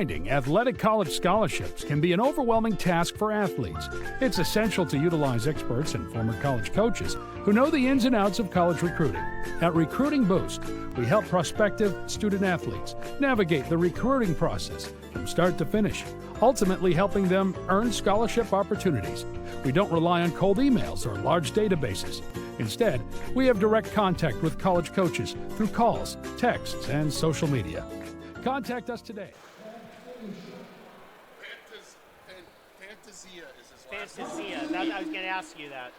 Finding athletic college scholarships can be an overwhelming task for athletes. It's essential to utilize experts and former college coaches who know the ins and outs of college recruiting. At Recruiting Boost, we help prospective student athletes navigate the recruiting process from start to finish, ultimately helping them earn scholarship opportunities. We don't rely on cold emails or large databases. Instead, we have direct contact with college coaches through calls, texts, and social media. Contact us today. Fantasia is his last Fantasia. I was going to ask you that.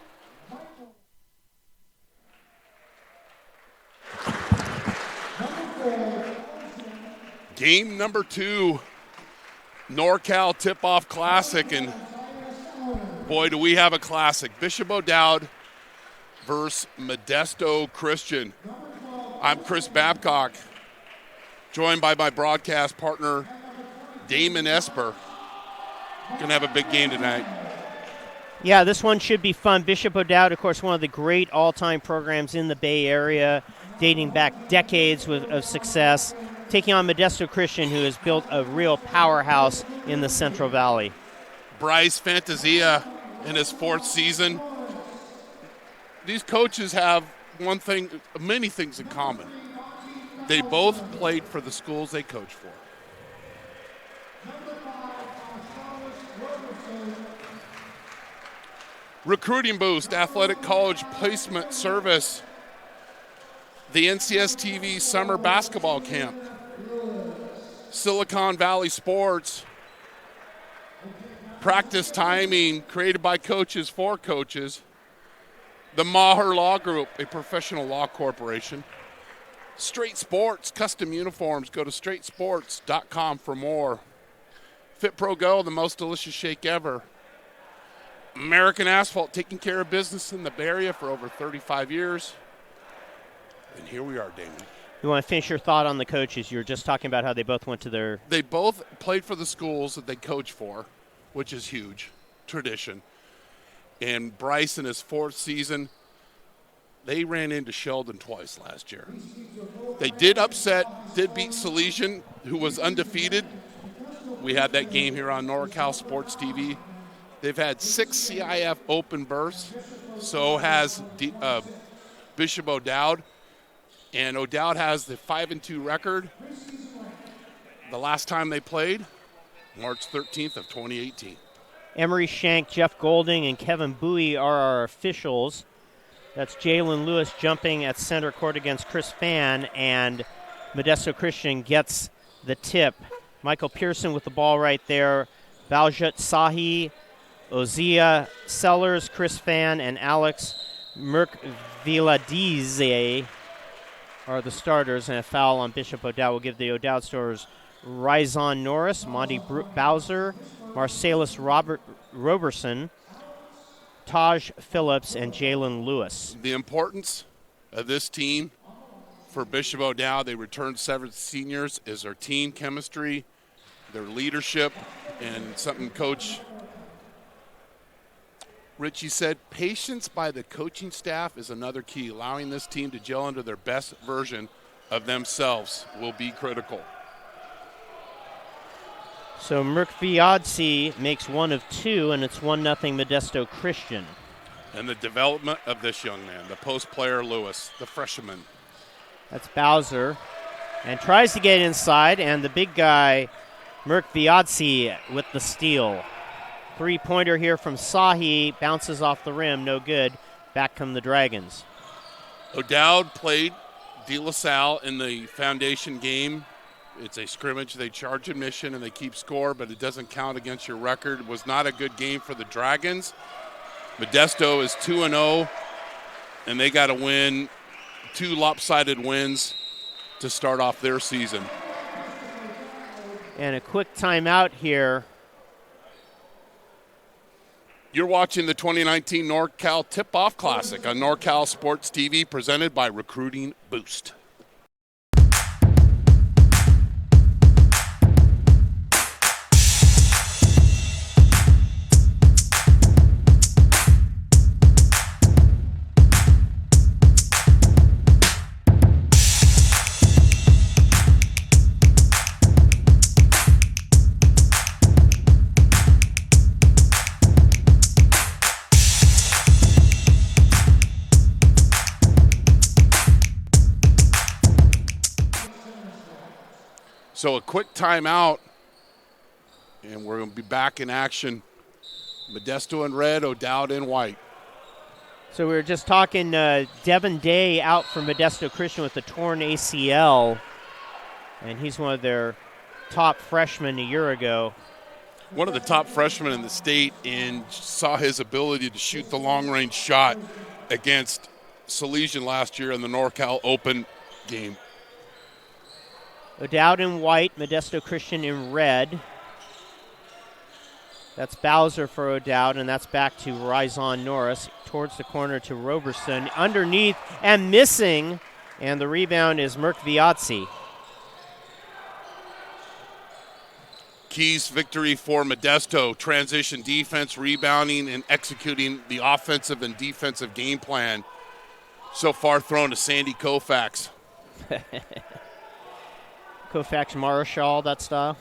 Game number 2, NorCal Tip-Off Classic, and boy, do we have a classic. Bishop O'Dowd versus Modesto Christian. I'm Chris Babcock, joined by my broadcast partner, Damon Esper. Going to have a big game tonight. Yeah, this one should be fun. Bishop O'Dowd, of course, one of the great all-time programs in the Bay Area, dating back decades of success, taking on Modesto Christian, who has built a real powerhouse in the Central Valley. Bryce Fantasia in his 4th season. These coaches have one thing, many things in common. They both played for the schools they coach for. Recruiting Boost, Athletic College Placement Service, the NCSTV Summer Basketball Camp, Silicon Valley Sports, Practice Timing, created by coaches for coaches, the Maher Law Group, a professional law corporation, Straight Sports, custom uniforms, go to straightsports.com for more, Fit Pro Go, the most delicious shake ever, American Asphalt, taking care of business in the Bay Area for over 35 years. And here we are, Damon. You want to finish your thought on the coaches? You were just talking about how they both went to their... They both played for the schools that they coach for, which is huge, tradition. and Bryce in his 4th season. They ran into Sheldon twice last year. They did beat Salesian, who was undefeated. We had that game here on NorCal Sports TV. They've had 6 CIF open berths. So has Bishop O'Dowd. And O'Dowd has the 5-2 record. The last time they played, March 13th of 2018. Emery Shank, Jeff Golding, and Kevin Bowie are our officials. That's Jalen Lewis jumping at center court against Chris Phan, and Modesto Christian gets the tip. Michael Pearson with the ball right there. Baljut Sahi, Ozia Sellers, Chris Phan, and Alex Merkviladize are the starters, and a foul on Bishop O'Dowd will give the O'Dowd starters Ryzon Norris, Monty Bowser, Marcellus Roberson, Taj Phillips, and Jalen Lewis. The importance of this team for Bishop O'Dowd, they returned 7 seniors, is their team chemistry, their leadership, and something Coach Richie said, patience by the coaching staff is another key. Allowing this team to gel into their best version of themselves will be critical. So Merkviadze makes 1 of 2, and it's 1-0 Modesto Christian. And the development of this young man, the post player Lewis, the freshman. That's Bowser, and tries to get inside, and the big guy, Merkviadze, with the steal. 3-pointer here from Sahi, bounces off the rim, no good. Back come the Dragons. O'Dowd played De La Salle in the foundation game. It's a scrimmage. They charge admission and they keep score, but it doesn't count against your record. It was not a good game for the Dragons. Modesto is 2-0, and they got to win 2 lopsided wins to start off their season. And a quick timeout here. You're watching the 2019 NorCal Tip-Off Classic on NorCal Sports TV, presented by Recruiting Boost. So a quick timeout, and we're going to be back in action. Modesto in red, O'Dowd in white. So we were just talking Devin Day out for Modesto Christian with a torn ACL, and he's one of their top freshmen a year ago. One of the top freshmen in the state, and saw his ability to shoot the long-range shot against Salesian last year in the NorCal Open game. O'Dowd in white, Modesto Christian in red. That's Bowser for O'Dowd, and that's back to Ryzon Norris. Towards the corner to Roberson. Underneath and missing, and the rebound is Merkviadze. Keys victory for Modesto. Transition defense, rebounding, and executing the offensive and defensive game plan. So far thrown to Sandy Koufax. Koufax Marshall, that style.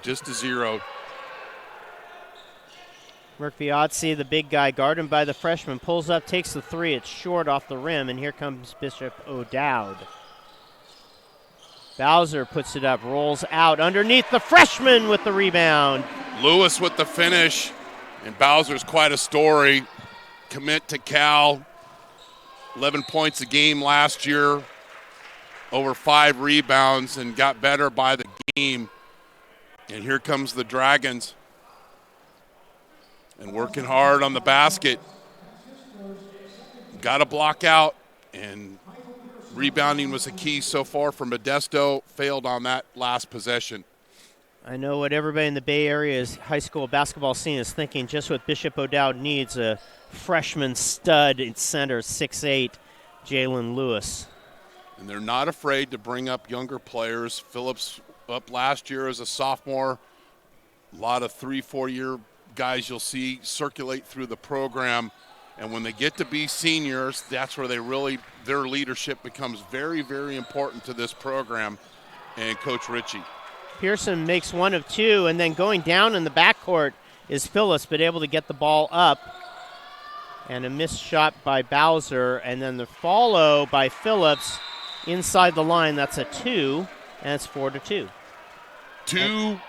Just a 0. Merkviadze, the big guy, guarded by the freshman, pulls up, takes the 3. It's short off the rim, and here comes Bishop O'Dowd. Bowser puts it up, rolls out underneath the freshman with the rebound. Lewis with the finish, and Bowser's quite a story. Commit to Cal, 11 points a game last year, over 5 rebounds, and got better by the game. And here comes the Dragons, and working hard on the basket. Got to block out, and rebounding was a key so far for Modesto. Failed on that last possession. I know what everybody in the Bay Area's high school basketball scene is thinking, just what Bishop O'Dowd needs, a freshman stud in center, 6'8", Jalen Lewis. And they're not afraid to bring up younger players. Phillips up last year as a sophomore. A lot of 3-4 year guys you'll see circulate through the program. And when they get to be seniors, that's where their leadership becomes very, very important to this program and Coach Ritchie. Pearson makes one of two, and then going down in the backcourt is Phillips, but able to get the ball up. And a missed shot by Bowser, and then the follow by Phillips inside the line. That's a 2, and it's 4-2. 2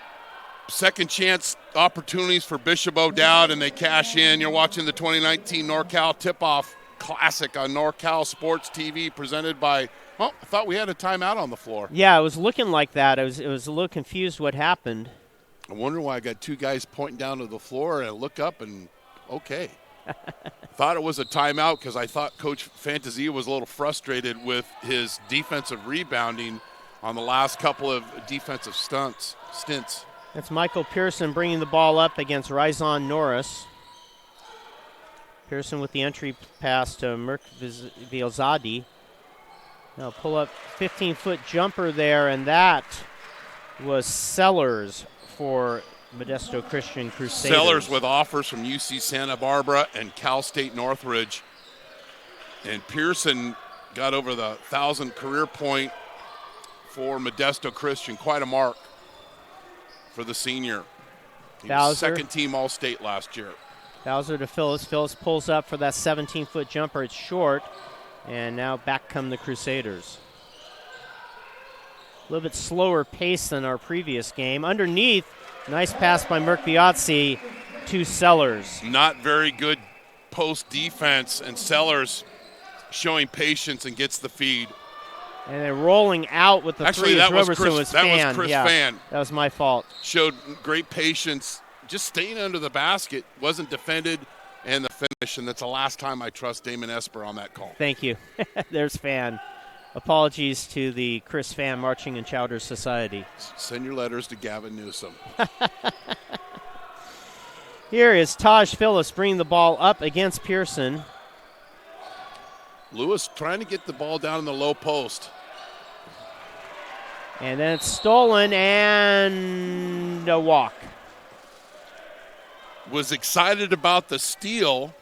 second chance opportunities for Bishop O'Dowd, and they cash in. You're watching the 2019 NorCal Tip-Off Classic on NorCal SportsTV, presented by, I thought we had a timeout on the floor. Yeah, it was looking like that. It was a little confused what happened. I wonder why I got 2 guys pointing down to the floor, and I look up and, okay. Thought it was a timeout because I thought Coach Fantasia was a little frustrated with his defensive rebounding on the last couple of defensive stints. That's Michael Pearson bringing the ball up against Rizon Norris. Pearson with the entry pass to Mirk Vielzadi. Now pull up 15-foot jumper there, and that was Sellers for Modesto Christian Crusaders. Sellers with offers from UC Santa Barbara and Cal State Northridge. And Pearson got over the 1,000 career point for Modesto Christian. Quite a mark for the senior. He was second team All-State last year. Bowser to Phillips. Phillips pulls up for that 17-foot jumper. It's short. And now back come the Crusaders. A little bit slower pace than our previous game. Underneath, nice pass by Mirk Biazzi to Sellers. Not very good post defense, and Sellers showing patience and gets the feed. And then rolling out with the three. That was Roberson Chris yeah, Fan. That was my fault. Showed great patience, just staying under the basket, wasn't defended, and the finish. And that's the last time I trust Damon Esper on that call. Thank you. There's Fan. Apologies to the Chris Fan Marching and Chowder Society. Send your letters to Gavin Newsom. Here is Taj Phillips bringing the ball up against Pearson. Lewis trying to get the ball down in the low post. And then it's stolen and a walk. Was excited about the steal,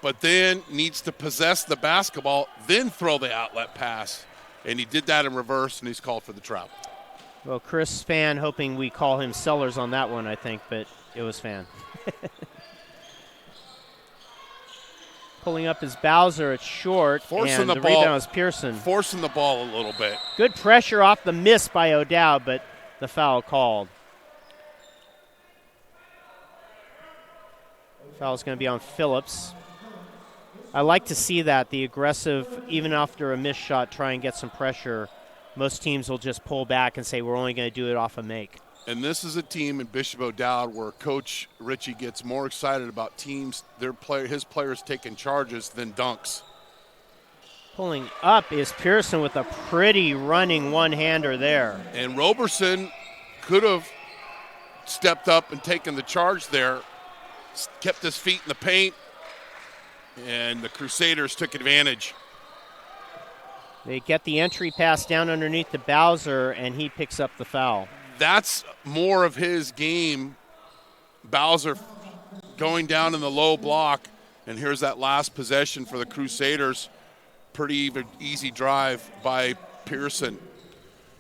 but then needs to possess the basketball, then throw the outlet pass. And he did that in reverse, and he's called for the travel. Well, Chris Fan hoping we call him Sellers on that one, I think, but it was Fan. Pulling up is Bowser. It's short. Forcing the ball. Rebound is Pearson. Forcing the ball a little bit. Good pressure off the miss by O'Dowd, but the foul called. Foul's going to be on Phillips. I like to see that, the aggressive, even after a missed shot, try and get some pressure. Most teams will just pull back and say, we're only going to do it off a make. And this is a team in Bishop O'Dowd where Coach Ritchie gets more excited about teams, his players taking charges than dunks. Pulling up is Pearson with a pretty running one-hander there. And Roberson could have stepped up and taken the charge there, kept his feet in the paint, and the Crusaders took advantage. They get the entry pass down underneath to Bowser, and he picks up the foul. That's more of his game. Bowser going down in the low block, and here's that last possession for the Crusaders. Pretty easy drive by Pearson.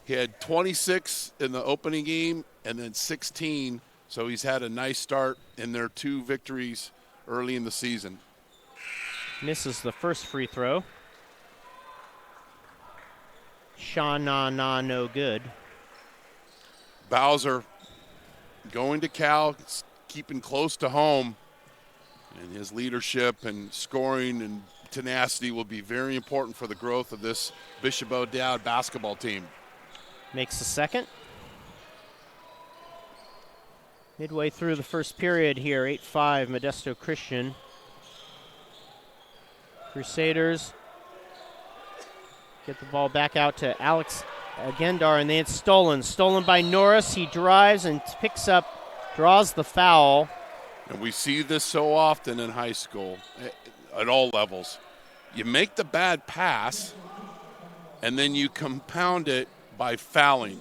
He had 26 in the opening game and then 16, so he's had a nice start in their 2 victories early in the season. Misses the first free throw. Sha-na-na, no good. Bowser going to Cal, keeping close to home, and his leadership and scoring and tenacity will be very important for the growth of this Bishop O'Dowd basketball team. Makes the second. Midway through the first period here, 8-5 Modesto Christian. Crusaders get the ball back out to Alex Agendar, and then it's stolen. Stolen by Norris. He drives and draws the foul. And we see this so often in high school at all levels. You make the bad pass, and then you compound it by fouling.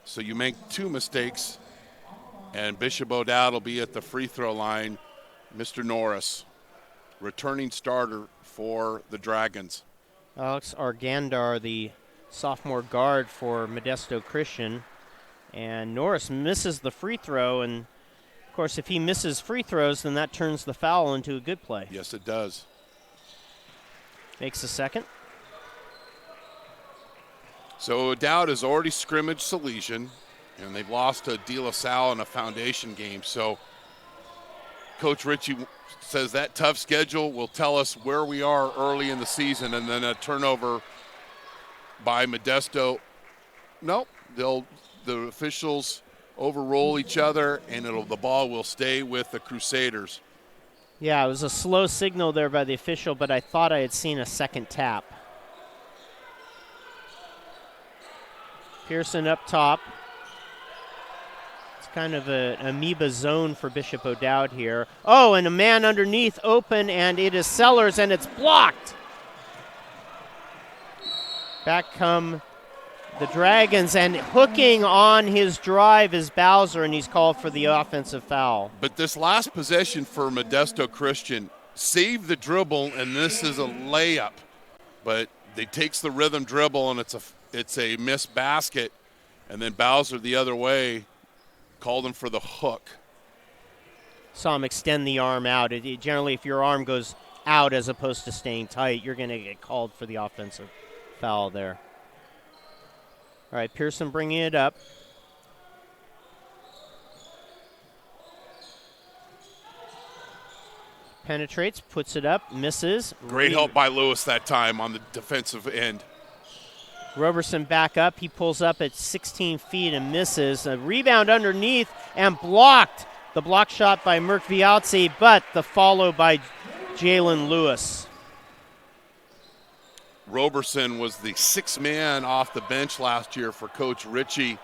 So you make 2 mistakes And Bishop O'Dowd will be at the free throw line. Mr. Norris, returning starter for the Dragons. Alex Argandar, the sophomore guard for Modesto Christian. And Norris misses the free throw, and of course if he misses free throws, then that turns the foul into a good play. Yes, it does. Makes the second. So O'Dowd has already scrimmaged Salesian, and they've lost to De La Salle in a foundation game. So Coach Ritchie says that tough schedule will tell us where we are early in the season, and then a turnover by Modesto. Nope, the officials overrule each other, and the ball will stay with the Crusaders. Yeah, it was a slow signal there by the official, but I thought I had seen a second tap. Pearson up top. It's kind of an amoeba zone for Bishop O'Dowd here. Oh, and a man underneath open, and it is Sellers, and it's blocked. Back come the Dragons, and hooking on his drive is Bowser, and he's called for the offensive foul. But this last possession for Modesto Christian saved the dribble, and this is a layup. But they takes the rhythm dribble, and it's a missed basket, and then Bowser the other way called him for the hook. Saw him extend the arm out. Generally, if your arm goes out as opposed to staying tight, you're going to get called for the offensive foul there. All right, Pearson bringing it up. Penetrates, puts it up, misses. Great help by Lewis that time on the defensive end. Roberson back up. He pulls up at 16 feet and misses. A rebound underneath and blocked. The block shot by Merck Viazzi, but the follow by Jalen Lewis. Roberson was the sixth man off the bench last year for Coach Ritchie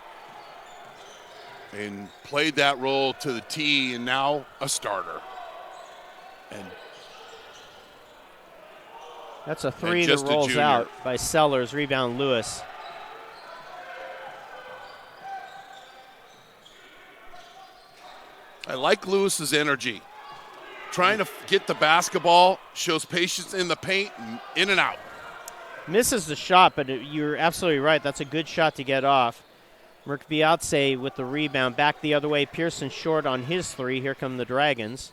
and played that role to the T, and now a starter. And that's a three that rolls out by Sellers. Rebound Lewis. I like Lewis's energy. Trying to get the basketball, shows patience in the paint, in and out. Misses the shot, but you're absolutely right. That's a good shot to get off. Merck Viazzi with the rebound. Back the other way. Pearson short on his three. Here come the Dragons.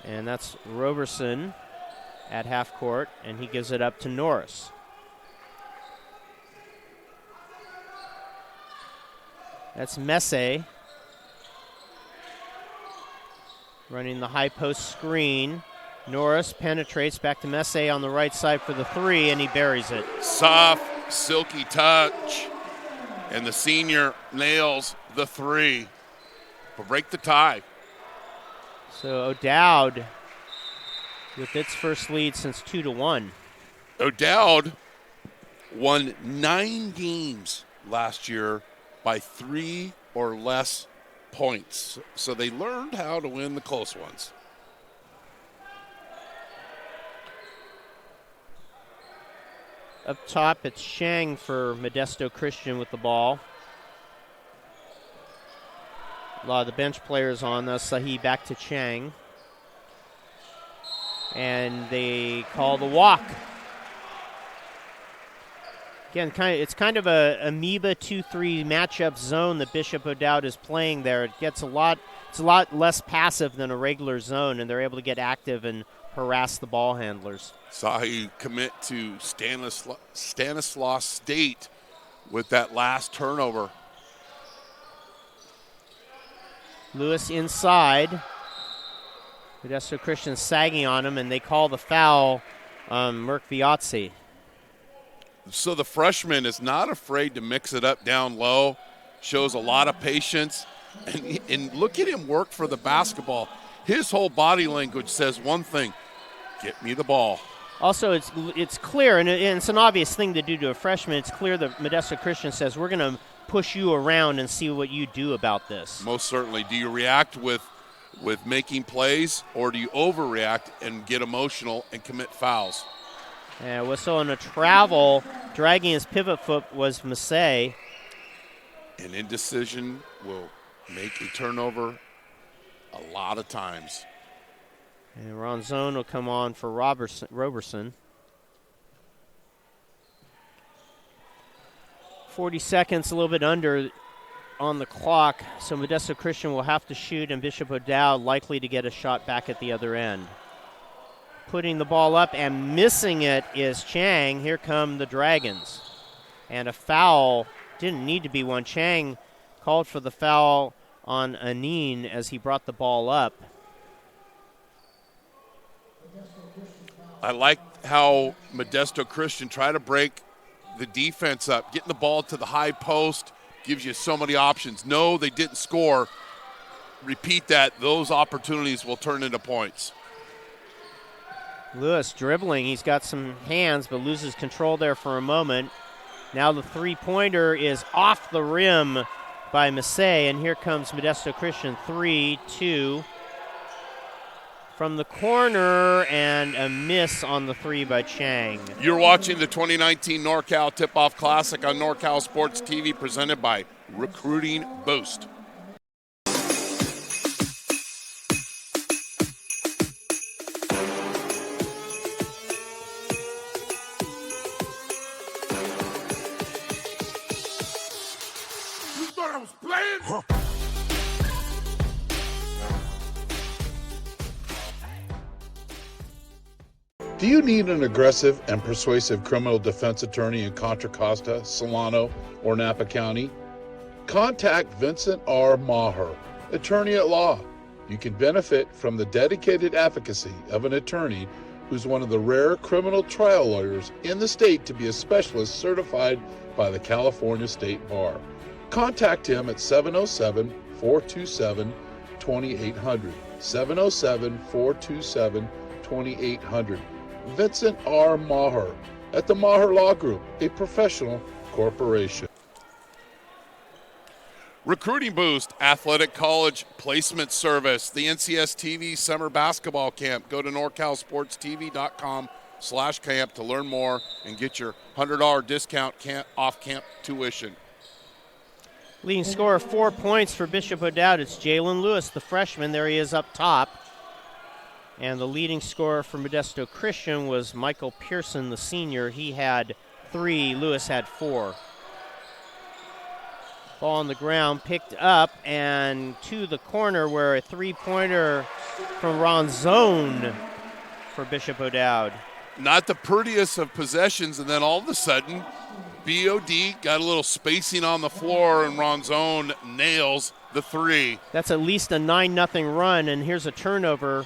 And that's Roberson at half court, and he gives it up to Norris. That's Messe running the high post screen. Norris penetrates back to Messe on the right side for the three, and he buries it. Soft, silky touch, and the senior nails the three to break the tie. So O'Dowd with its first lead since 2-1. O'Dowd won 9 games last year by 3 or less points. So they learned how to win the close ones. Up top, it's Shang for Modesto Christian with the ball. A lot of the bench players on this. Sahi back to Chang. And they call the walk. Again, it's kind of a amoeba 2-3 matchup zone that Bishop O'Dowd is playing there. It's a lot less passive than a regular zone, and they're able to get active and harass the ball handlers. Sahi commit to Stanislaus State with that last turnover. Lewis inside. Modesto Christian sagging on him, and they call the foul on Merck Viazzi. So the freshman is not afraid to mix it up down low, shows a lot of patience, and look at him work for the basketball. His whole body language says one thing: get me the ball. Also, it's clear, and it's an obvious thing to do to a freshman. It's clear that Modesto Christian says, we're going to push you around and see what you do about this. Most certainly. Do you react with making plays, or do you overreact and get emotional and commit fouls? And whistle and a travel, dragging his pivot foot was Massey. An indecision will make a turnover a lot of times. And Ronzone will come on for Roberson. 40 seconds, a little bit under on the clock, so Modesto Christian will have to shoot, and Bishop O'Dowd likely to get a shot back at the other end. Putting the ball up and missing it is Chang. Here come the Dragons. And a foul, didn't need to be one. Chang called for the foul on Anine as he brought the ball up. I like how Modesto Christian try to break the defense up. Getting the ball to the high post gives you so many options. No, they didn't score. Repeat that. Those opportunities will turn into points. Lewis dribbling. He's got some hands, but loses control there for a moment. Now the three-pointer is off the rim by Massey, and here comes Modesto Christian. 3-2 from the corner, and a miss on the three by Chang. You're watching the 2019 NorCal Tip-Off Classic on NorCal Sports TV, presented by Recruiting Boost. You thought I was playing? Huh. Do you need an aggressive and persuasive criminal defense attorney in Contra Costa, Solano, or Napa County? Contact Vincent R. Maher, attorney at law. You can benefit from the dedicated advocacy of an attorney who's one of the rare criminal trial lawyers in the state to be a specialist certified by the California State Bar. Contact him at 707-427-2800. 707-427-2800. Vincent R. Maher at the Maher Law Group, a professional corporation. Recruiting Boost, Athletic College Placement Service, the NCS TV Summer Basketball Camp. Go to norcalsportstv.com/camp to learn more and get your $100 discount off camp tuition. Leading scorer, 4 points for Bishop O'Dowd. It's Jalen Lewis, the freshman. There he is up top. And the leading scorer for Modesto Christian was Michael Pearson, the senior. He had 3. Lewis had 4. Ball on the ground, picked up, and to the corner where a three-pointer from Ronzone for Bishop O'Dowd. Not the prettiest of possessions, and then all of a sudden, BOD got a little spacing on the floor, and Ronzone nails the 3. That's at least a 9-0 run, and here's a turnover.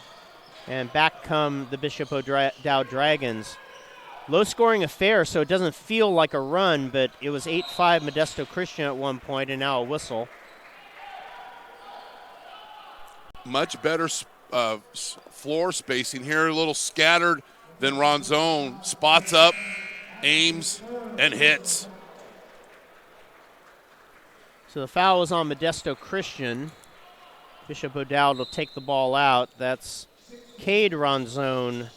And back come the Bishop O'Dowd Dragons. Low-scoring affair, so it doesn't feel like a run, but it was 8-5 Modesto Christian at one point, and now a whistle. Much better floor spacing here, a little scattered than Ronzone. Spots up, aims, and hits. So the foul was on Modesto Christian. Bishop O'Dowd will take the ball out. That's Cade Ronzone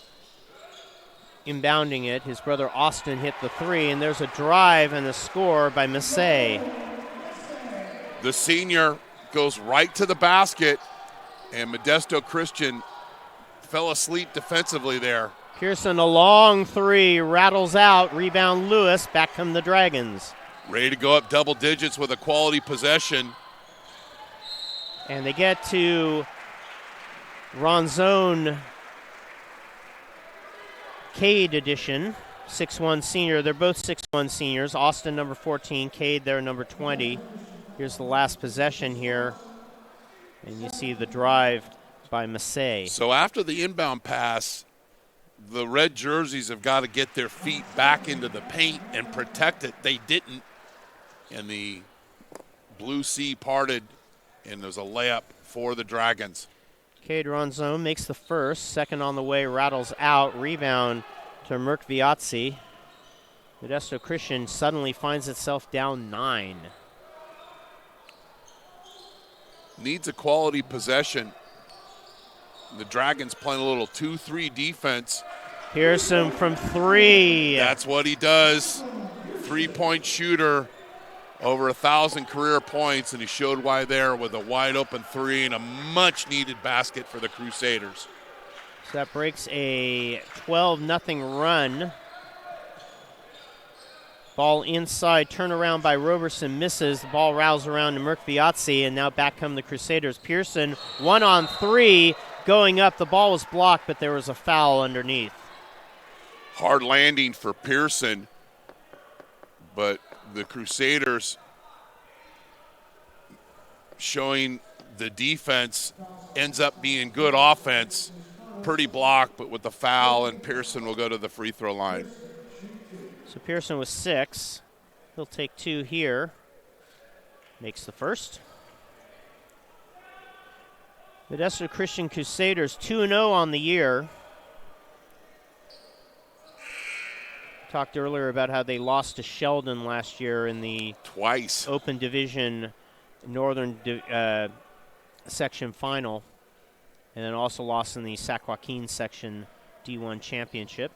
inbounding it. His brother Austin hit the 3, and there's a drive and a score by Massey. The senior goes right to the basket, and Modesto Christian fell asleep defensively there. Pearson, a long 3, rattles out. Rebound Lewis. Back come the Dragons. Ready to go up double digits with a quality possession. And they get to Ronzone Cade edition, 6'1 senior. They're both 6'1 seniors. Austin, number 14. Cade, there, number 20. Here's the last possession here. And you see the drive by Massey. So after the inbound pass, the red jerseys have got to get their feet back into the paint and protect it. They didn't. And the blue sea parted, and there's a layup for the Dragons. Cade Ronzone makes the first. Second on the way, rattles out. Rebound to Merck Viazzi. Modesto Christian suddenly finds itself down 9. Needs a quality possession. The Dragons playing a little 2-3 defense. Pearson from 3. That's what he does. 3-point shooter. over 1,000 career points, and he showed why there with a wide-open three and a much-needed basket for the Crusaders. So that breaks a 12-0 run. Ball inside, turnaround by Roberson, misses. The ball roused around to Merck-Viazzi, and now back come the Crusaders. Pearson, 1-on-3, going up. The ball was blocked, but there was a foul underneath. Hard landing for Pearson, but the Crusaders showing the defense ends up being good offense. Pretty block, but with the foul, and Pearson will go to the free throw line. So Pearson with 6. He'll take 2 here. Makes the first. Modesto Christian Crusaders 2-0 on the year. Talked earlier about how they lost to Sheldon last year in the twice Open Division Northern section final, and then also lost in the Sac Joaquin section D1 championship.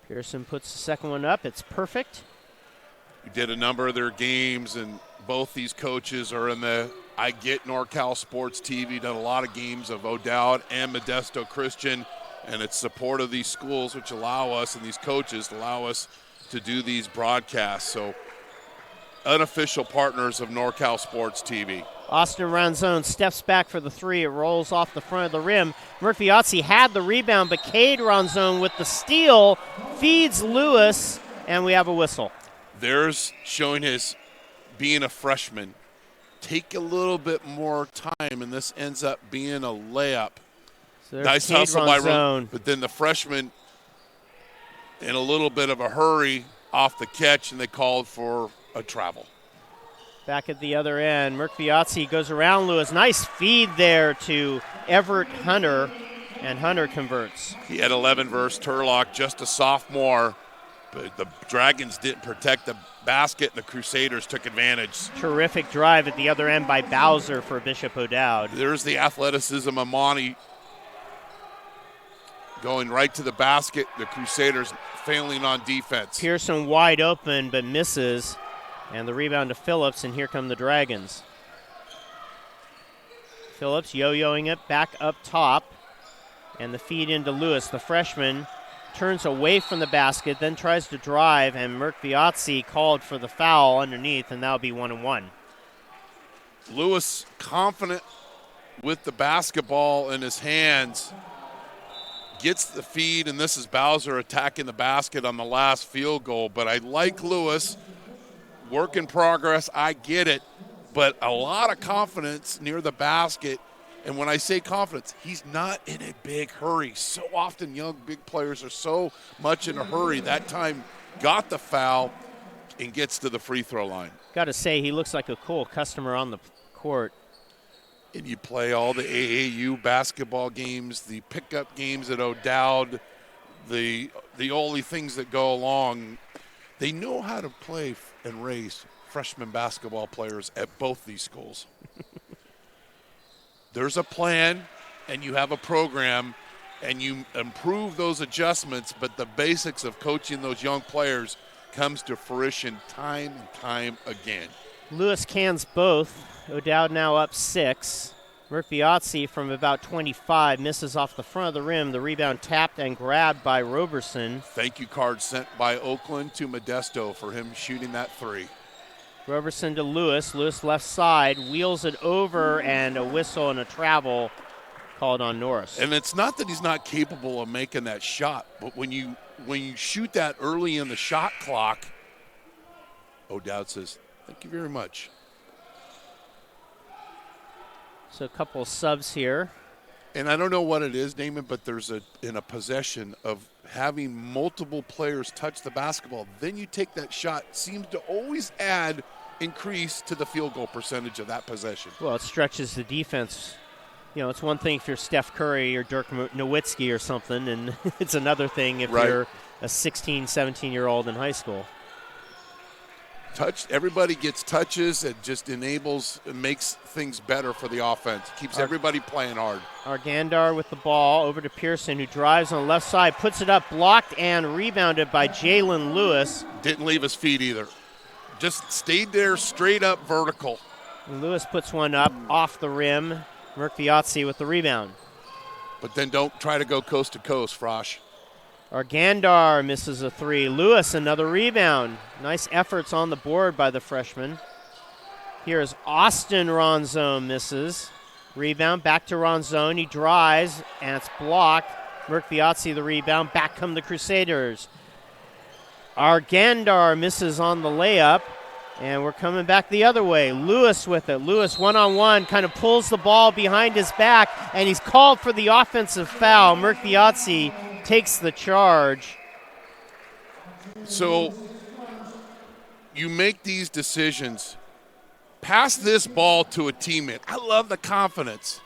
Pearson puts the second one up. It's perfect. We did a number of their games, and both these coaches are in the I Get NorCal Sports TV, done a lot of games of O'Dowd and Modesto Christian, and it's support of these schools which allow us, and these coaches allow us to do these broadcasts. So unofficial partners of NorCal Sports TV. Austin Ranzone steps back for the 3. It rolls off the front of the rim. Merck-Viazzi had the rebound, but Cade Ranzone with the steal feeds Lewis, and we have a whistle. There's showing his being a freshman. Take a little bit more time, and this ends up being a layup. So nice Cade hustle by Ranzone. but then the freshman in a little bit of a hurry off the catch, and they called for a travel. Back at the other end, Merck-Viazzi goes around Lewis. Nice feed there to Everett Hunter, and Hunter converts. He had 11 versus Turlock, just a sophomore, but the Dragons didn't protect the basket, and the Crusaders took advantage. Terrific drive at the other end by Bowser for Bishop O'Dowd. There's the athleticism of Monty going right to the basket. The Crusaders failing on defense. Pearson wide open but misses, and the rebound to Phillips, and here come the Dragons. Phillips yo-yoing it back up top, and the feed into Lewis. The freshman turns away from the basket, then tries to drive, and Merck-Viazzi called for the foul underneath, and that'll be 1-1. Lewis confident with the basketball in his hands, gets the feed, and this is Bowser attacking the basket on the last field goal. But I like Lewis, work in progress, I get it, but a lot of confidence near the basket. And when I say confidence, he's not in a big hurry. So often young big players are so much in a hurry. That time got the foul and gets to the free throw line. Got to say, he looks like a cool customer on the court. And you play all the AAU basketball games, the pickup games at O'Dowd, the only things that go along. They know how to play and raise freshman basketball players at both these schools. There's a plan, and you have a program, and you improve those adjustments, but the basics of coaching those young players comes to fruition time and time again. Lewis cans both. O'Dowd now up 6. Merck-Viazzi from about 25 misses off the front of the rim. The rebound tapped and grabbed by Roberson. Thank you card sent by Oakland to Modesto for him shooting that 3. Roberson to Lewis. Lewis left side, wheels it over, and a whistle and a travel called on Norris. And it's not that he's not capable of making that shot, but when you shoot that early in the shot clock, O'Dowd says, thank you very much. So a couple of subs here. And I don't know what it is, Damon, but there's in a possession of having multiple players touch the basketball. Then you take that shot, seems to always increase to the field goal percentage of that possession. Well, it stretches the defense. You know, it's one thing if you're Steph Curry or Dirk Nowitzki or something, and it's another thing if you're a 16, 17-year-old in high school. Everybody gets touches. It just makes things better for the offense. Keeps everybody playing hard. Argandar with the ball over to Pearson, who drives on the left side, puts it up, blocked and rebounded by Jalen Lewis. Didn't leave his feet either. Just stayed there straight up vertical. Lewis puts one up off the rim. Murphy-Otzi with the rebound. But then don't try to go coast to coast, Frosh. Argandar misses a three. Lewis, another rebound. Nice efforts on the board by the freshman. Here's Austin Ronzone, misses. Rebound, back to Ronzone. He drives, and it's blocked. Murphy-Otzi the rebound. Back come the Crusaders. Argandar misses on the layup, and we're coming back the other way. Lewis with it. Lewis one-on-one, kind of pulls the ball behind his back, and he's called for the offensive foul. Murphy-Otzi takes the charge. So you make these decisions. Pass this ball to a teammate. I love the confidence.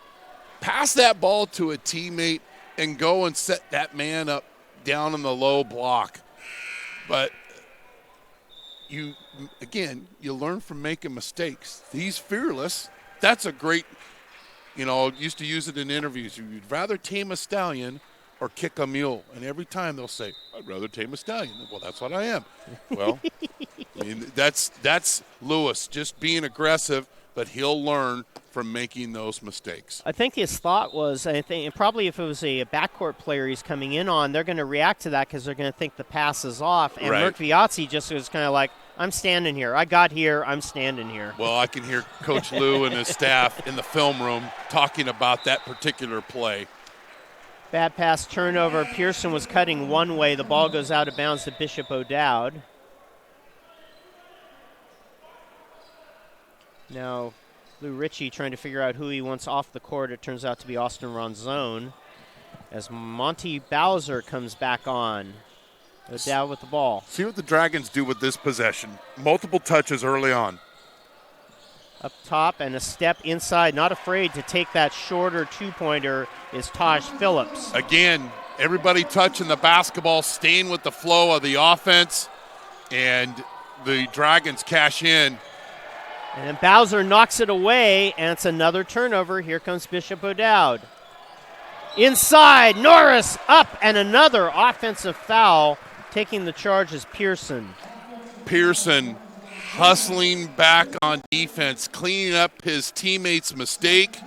Pass that ball to a teammate and go and set that man up down in the low block. But you learn from making mistakes. He's fearless. That's a great, used to use it in interviews. You'd rather tame a stallion or kick a mule. And every time they'll say, I'd rather tame a stallion. Well, that's what I am. Well, that's Lewis, just being aggressive, but he'll learn from making those mistakes. I think his thought was, probably if it was a backcourt player he's coming in on, they're going to react to that because they're going to think the pass is off. And right. Murphy-Otzi just was kind of like, I'm standing here. I got here. I'm standing here. Well, I can hear Coach Lou and his staff in the film room talking about that particular play. Bad pass turnover. Pearson was cutting one way. The ball goes out of bounds to Bishop O'Dowd. Now, Lou Ritchie trying to figure out who he wants off the court. It turns out to be Austin Ronzone as Monty Bowser comes back on. O'Dowd with the ball. See what the Dragons do with this possession. Multiple touches early on. Up top and a step inside. Not afraid to take that shorter two-pointer is Taj Phillips. Again, everybody touching the basketball, staying with the flow of the offense, and the Dragons cash in. And then Bowser knocks it away, and it's another turnover. Here comes Bishop O'Dowd. Inside, Norris up, and another offensive foul. Taking the charge is Pearson. Pearson hustling back on defense, cleaning up his teammate's mistake.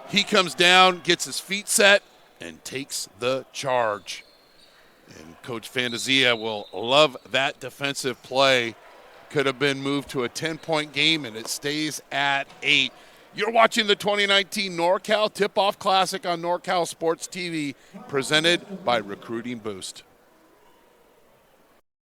He comes down, gets his feet set, and takes the charge. And Coach Fantasia will love that defensive play. Could have been moved to a 10-point game, and it stays at 8. You're watching the 2019 NorCal Tip-Off Classic on NorCal Sports TV, presented by Recruiting Boost.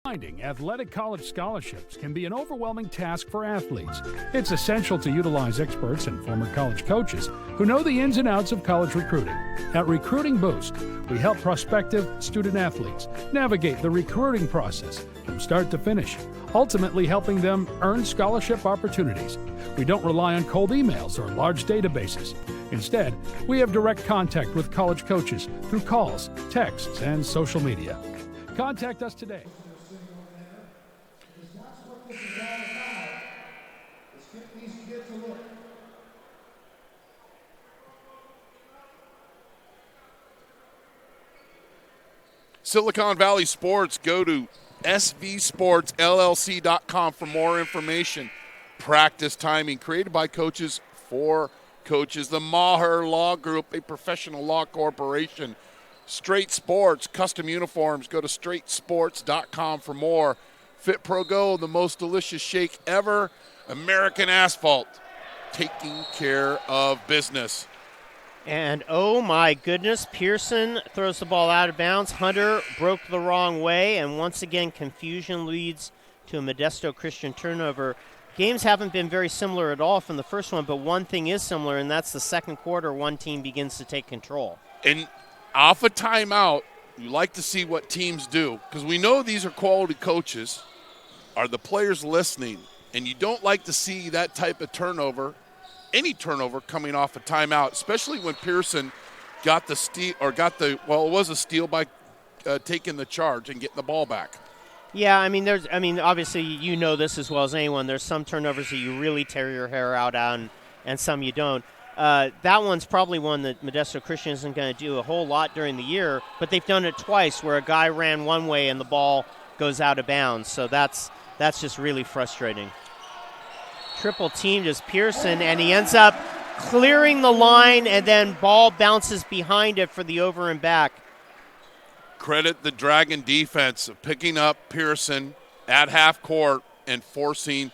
Finding athletic college scholarships can be an overwhelming task for athletes. It's essential to utilize experts and former college coaches who know the ins and outs of college recruiting. At Recruiting Boost, we help prospective student athletes navigate the recruiting process from start to finish, ultimately helping them earn scholarship opportunities. We don't rely on cold emails or large databases. Instead, we have direct contact with college coaches through calls, texts, and social media. Contact us today. Silicon Valley Sports, go to svsportsllc.com for more information. Practice timing, created by coaches for coaches. The Maher Law Group, a professional law corporation. Straight Sports, custom uniforms, go to straightsports.com for more. Fit Pro Go, the most delicious shake ever. American Asphalt, taking care of business. And oh my goodness, Pearson throws the ball out of bounds. Hunter broke the wrong way, and once again, confusion leads to a Modesto Christian turnover. Games haven't been very similar at all from the first one, but one thing is similar, and that's the second quarter, one team begins to take control. And off a timeout, you like to see what teams do, because we know these are quality coaches. Are the players listening? And you don't like to see that type of turnover, any turnover coming off a timeout, especially when Pearson got the steal, or it was a steal by taking the charge and getting the ball back. Yeah, I mean, obviously you know this as well as anyone. There's some turnovers that you really tear your hair out on, and some you don't. That one's probably one that Modesto Christian isn't going to do a whole lot during the year, but they've done it twice where a guy ran one way and the ball goes out of bounds. So that's just really frustrating. Triple teamed is Pearson, and he ends up clearing the line, and then ball bounces behind it for the over and back. Credit the Dragon defense of picking up Pearson at half court and forcing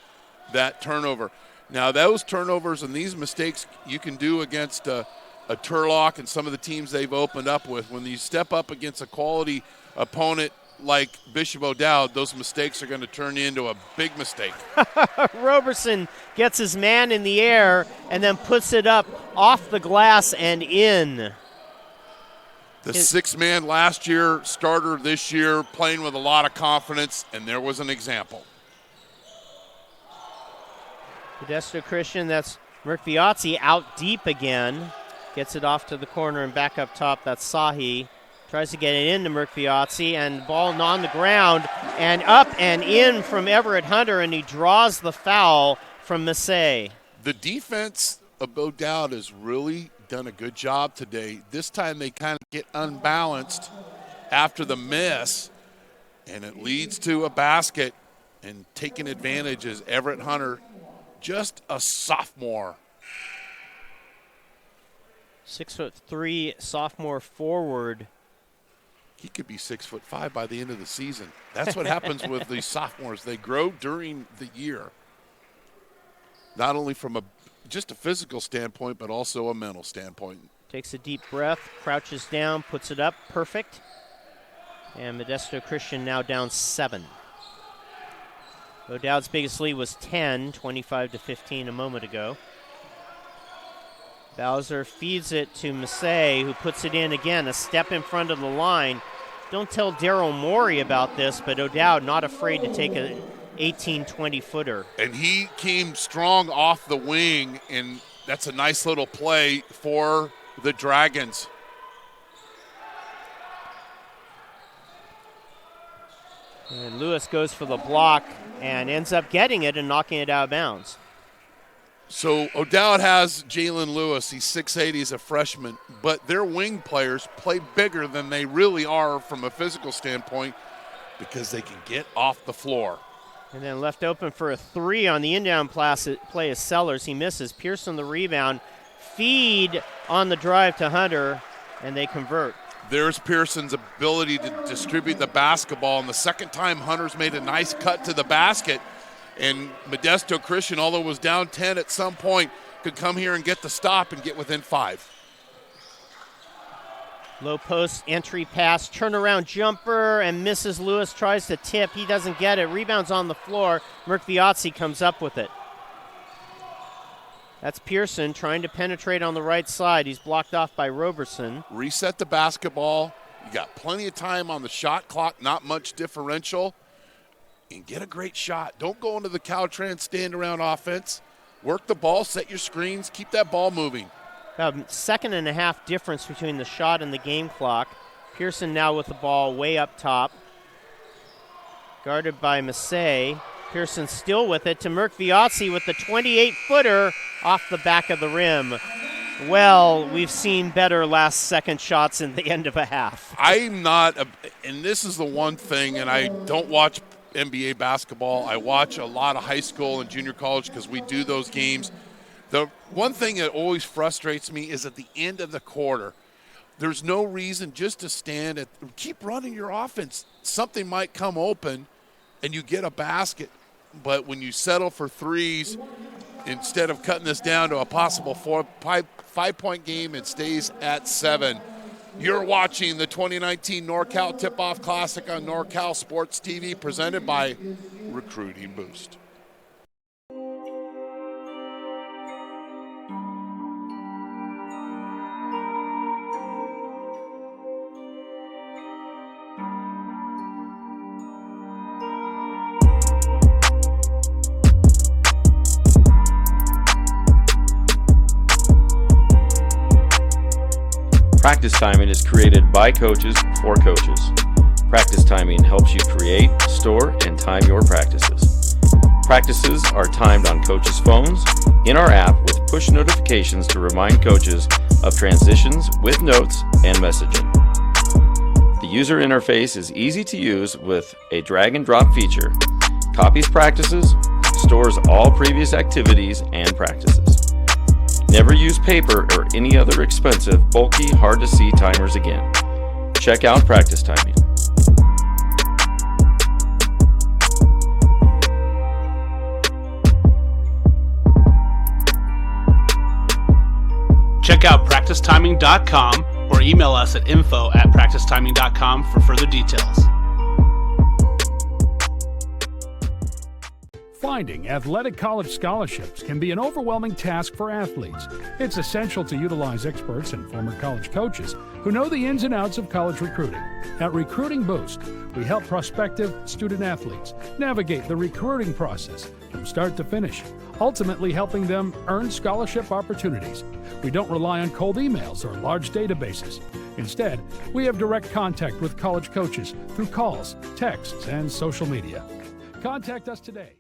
that turnover. Now, those turnovers and these mistakes you can do against a Turlock and some of the teams they've opened up with. When you step up against a quality opponent like Bishop O'Dowd, those mistakes are going to turn into a big mistake. Roberson gets his man in the air and then puts it up off the glass and in. The six-man last year, starter this year, playing with a lot of confidence, and there was an example. Modesto Christian, that's Murphyazzi out deep again. Gets it off to the corner and back up top. That's Sahi. Tries to get it into Murphyazzi, and ball on the ground and up and in from Everett Hunter, and he draws the foul from Massey. The defense of O'Dowd has really done a good job today. This time they kind of get unbalanced after the miss, and it leads to a basket, and taking advantage is Everett Hunter, just a sophomore. 6'3" sophomore forward. He could be 6'5" by the end of the season. That's what happens with these sophomores. They grow during the year, not only from just a physical standpoint, but also a mental standpoint. Takes a deep breath, crouches down, puts it up, perfect. And Modesto Christian now down 7. O'Dowd's biggest lead was 10, 25-15 a moment ago. Bowser feeds it to Massey, who puts it in again, a step in front of the line. Don't tell Daryl Morey about this, but O'Dowd not afraid to take an 18-20 footer. And he came strong off the wing, and that's a nice little play for the Dragons. And Lewis goes for the block and ends up getting it and knocking it out of bounds. So O'Dowd has Jalen Lewis. He's 6'8", he's a freshman. But their wing players play bigger than they really are from a physical standpoint because they can get off the floor. And then left open for a 3 on the in-down play is Sellers. He misses. Pearson the rebound. Feed on the drive to Hunter, and they convert. There's Pearson's ability to distribute the basketball. And the second time Hunter's made a nice cut to the basket. And Modesto Christian, although was down 10 at some point, could come here and get the stop and get within 5. Low post entry pass, turnaround jumper, and misses. Lewis tries to tip. He doesn't get it. Rebounds on the floor. Murphyazzi comes up with it. That's Pearson trying to penetrate on the right side. He's blocked off by Roberson. Reset the basketball. You got plenty of time on the shot clock, not much differential. And get a great shot. Don't go into the Caltrans stand-around offense. Work the ball, set your screens, keep that ball moving. About a second and a half difference between the shot and the game clock. Pearson now with the ball way up top. Guarded by Massey. Pearson still with it to Murphyazzi with the 28-footer off the back of the rim. Well, we've seen better last-second shots in the end of a half. I'm not, and this is the one thing, and I don't watch NBA basketball. I watch a lot of high school and junior college because we do those games. The one thing that always frustrates me is at the end of the quarter, there's no reason just to stand keep running your offense. Something might come open and you get a basket, but when you settle for threes, instead of cutting this down to a possible 5-point game, it stays at 7. You're watching the 2019 NorCal Tip-Off Classic on NorCal Sports TV, presented by Recruiting Boost. Practice Timing is created by coaches for coaches. Practice timing helps you create, store, and time your practices. Practices are timed on coaches' phones, in our app with push notifications to remind coaches of transitions with notes and messaging. The user interface is easy to use with a drag and drop feature, copies practices, stores all previous activities and practices. Never use paper or any other expensive, bulky, hard to see timers again. Check out practice timing. Check out practicetiming.com or email us at info@practicetiming.com for further details. Finding athletic college scholarships can be an overwhelming task for athletes. It's essential to utilize experts and former college coaches who know the ins and outs of college recruiting. At Recruiting Boost, we help prospective student athletes navigate the recruiting process from start to finish, ultimately helping them earn scholarship opportunities. We don't rely on cold emails or large databases. Instead, we have direct contact with college coaches through calls, texts, and social media. Contact us today.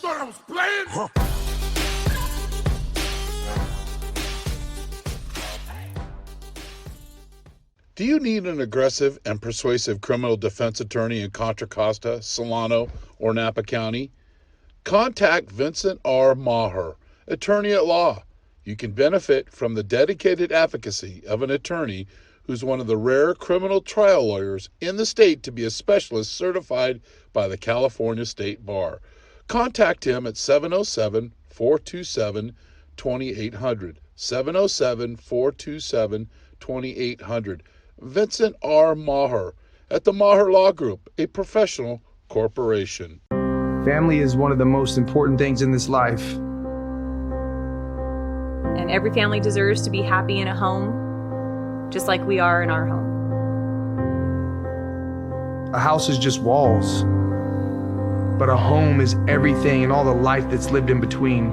thought I was playing? Huh. Do you need an aggressive and persuasive criminal defense attorney in Contra Costa, Solano, or Napa County? Contact Vincent R. Maher, attorney at law. You can benefit from the dedicated advocacy of an attorney who's one of the rare criminal trial lawyers in the state to be a specialist certified by the California State Bar. Contact him at 707-427-2800. 707-427-2800. Vincent R. Maher at the Maher Law Group, a professional corporation. Family is one of the most important things in this life. And every family deserves to be happy in a home, just like we are in our home. A house is just walls, but a home is everything and all the life that's lived in between.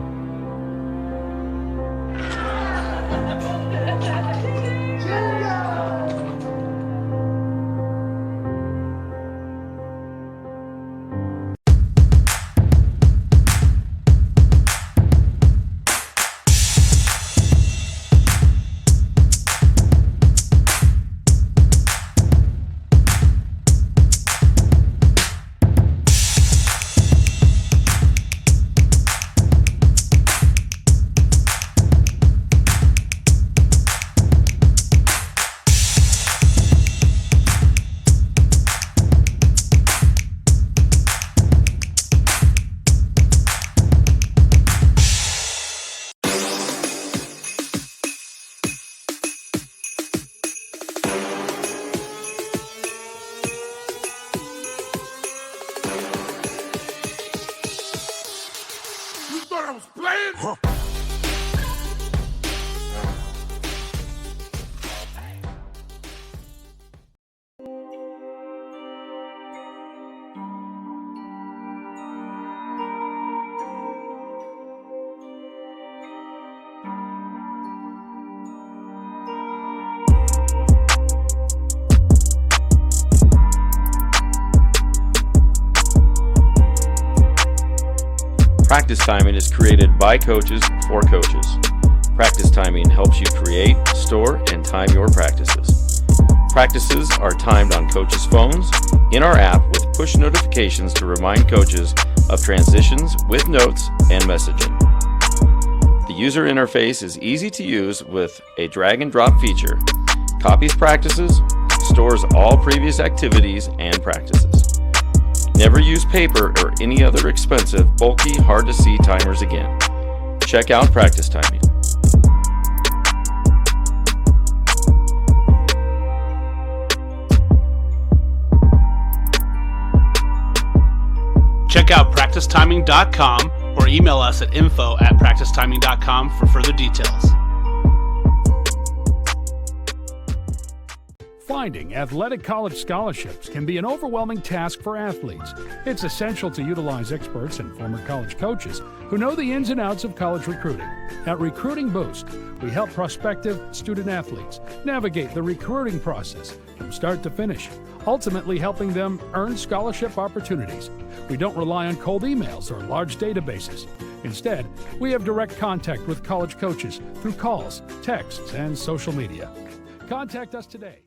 Practice timing is created by coaches for coaches. Practice timing helps you create, store, and time your practices. Practices are timed on coaches' phones, in our app with push notifications to remind coaches of transitions with notes and messaging. The user interface is easy to use with a drag and drop feature, copies practices, stores all previous activities and practices. Never use paper or any other expensive, bulky, hard to see timers again. Check out practice timing. Check out practicetiming.com or email us at info@practicetiming.com for further details. Finding athletic college scholarships can be an overwhelming task for athletes. It's essential to utilize experts and former college coaches who know the ins and outs of college recruiting. At Recruiting Boost, we help prospective student athletes navigate the recruiting process from start to finish, ultimately helping them earn scholarship opportunities. We don't rely on cold emails or large databases. Instead, we have direct contact with college coaches through calls, texts, and social media. Contact us today.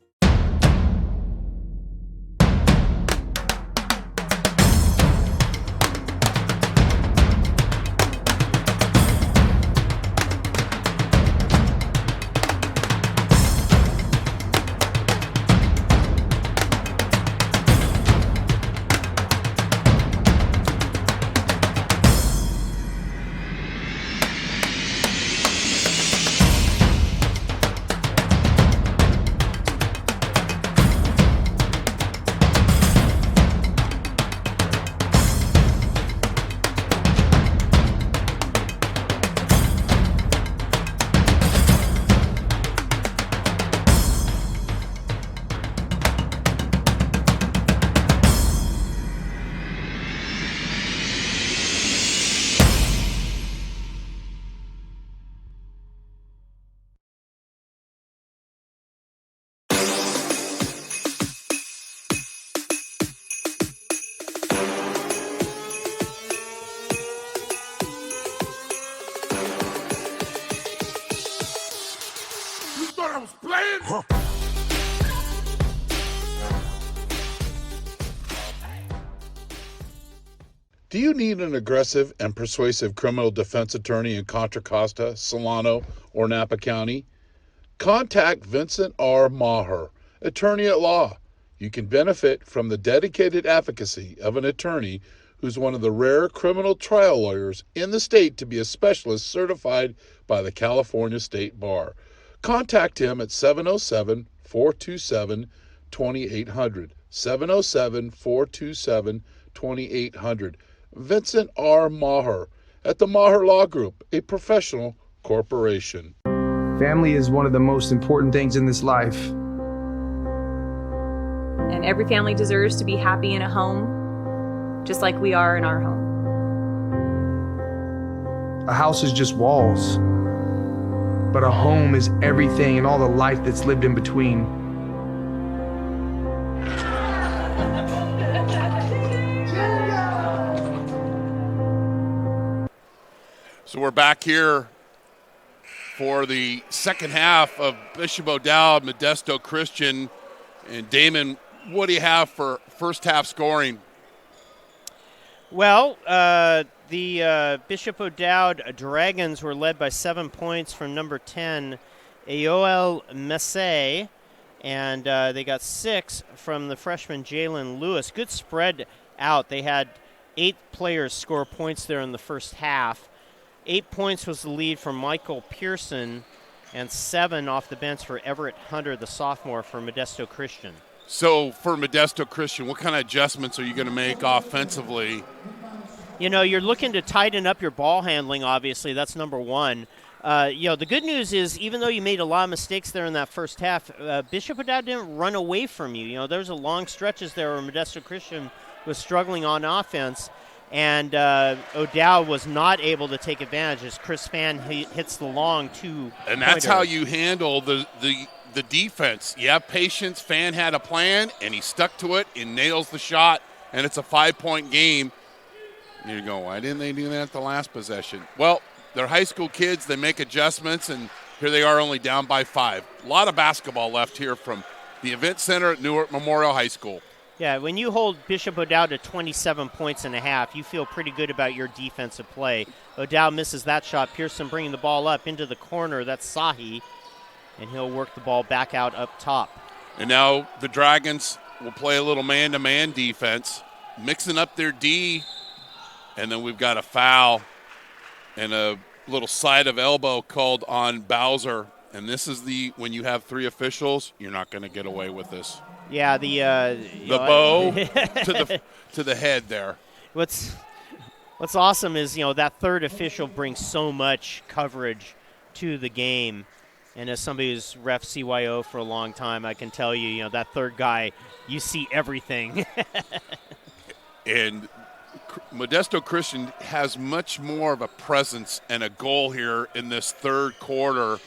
You thought I was playing? Do you need an aggressive and persuasive criminal defense attorney in Contra Costa, Solano, or Napa County? Contact Vincent R. Maher, attorney at law. You can benefit from the dedicated advocacy of an attorney who's one of the rare criminal trial lawyers in the state to be a specialist certified by the California State Bar. Contact him at 707-427-2800. 707-427-2800. Vincent R. Maher at the Maher Law Group, a professional corporation. Family is one of the most important things in this life. And every family deserves to be happy in a home, just like we are in our home. A house is just walls, but a home is everything and all the life that's lived in between. So we're back here for the second half of Bishop O'Dowd, Modesto Christian. And Damon, what do you have for first half scoring? Well, the Bishop O'Dowd Dragons were led by 7 points from number 10, Ayoel Messe, and they got 6 from the freshman Jalen Lewis. Good spread out. They had 8 players score points there in the first half. 8 points was the lead for Michael Pearson, and 7 off the bench for Everett Hunter, the sophomore for Modesto Christian. So for Modesto Christian, what kind of adjustments are you going to make offensively? You know, you're looking to tighten up your ball handling, obviously. That's number one. The good news is, even though you made a lot of mistakes there in that first half, Bishop O'Dowd didn't run away from you. You know, there's a long stretches there where Modesto Christian was struggling on offense, and O'Dowd was not able to take advantage as Chris Fan hits the long two-pointer. And that's how you handle the defense. You have patience. Fan had a plan, and he stuck to it and nails the shot, and it's a 5-point game. You go, why didn't they do that at the last possession? Well, they're high school kids. They make adjustments, and here they are only down by 5. A lot of basketball left here from the event center at Newark Memorial High School. Yeah, when you hold Bishop O'Dowd to 27 points and a half, you feel pretty good about your defensive play. O'Dowd misses that shot. Pearson bringing the ball up into the corner. That's Sahi, and he'll work the ball back out up top. And now the Dragons will play a little man-to-man defense, mixing up their D, and then we've got a foul and a little side of elbow called on Bowser. And this is when you have 3 officials, you're not going to get away with this. Yeah, the bow to the head there. What's awesome is, that third official brings so much coverage to the game. And as somebody who's ref CYO for a long time, I can tell you, that third guy, you see everything. And Modesto Christian has much more of a presence and a goal here in this third quarter,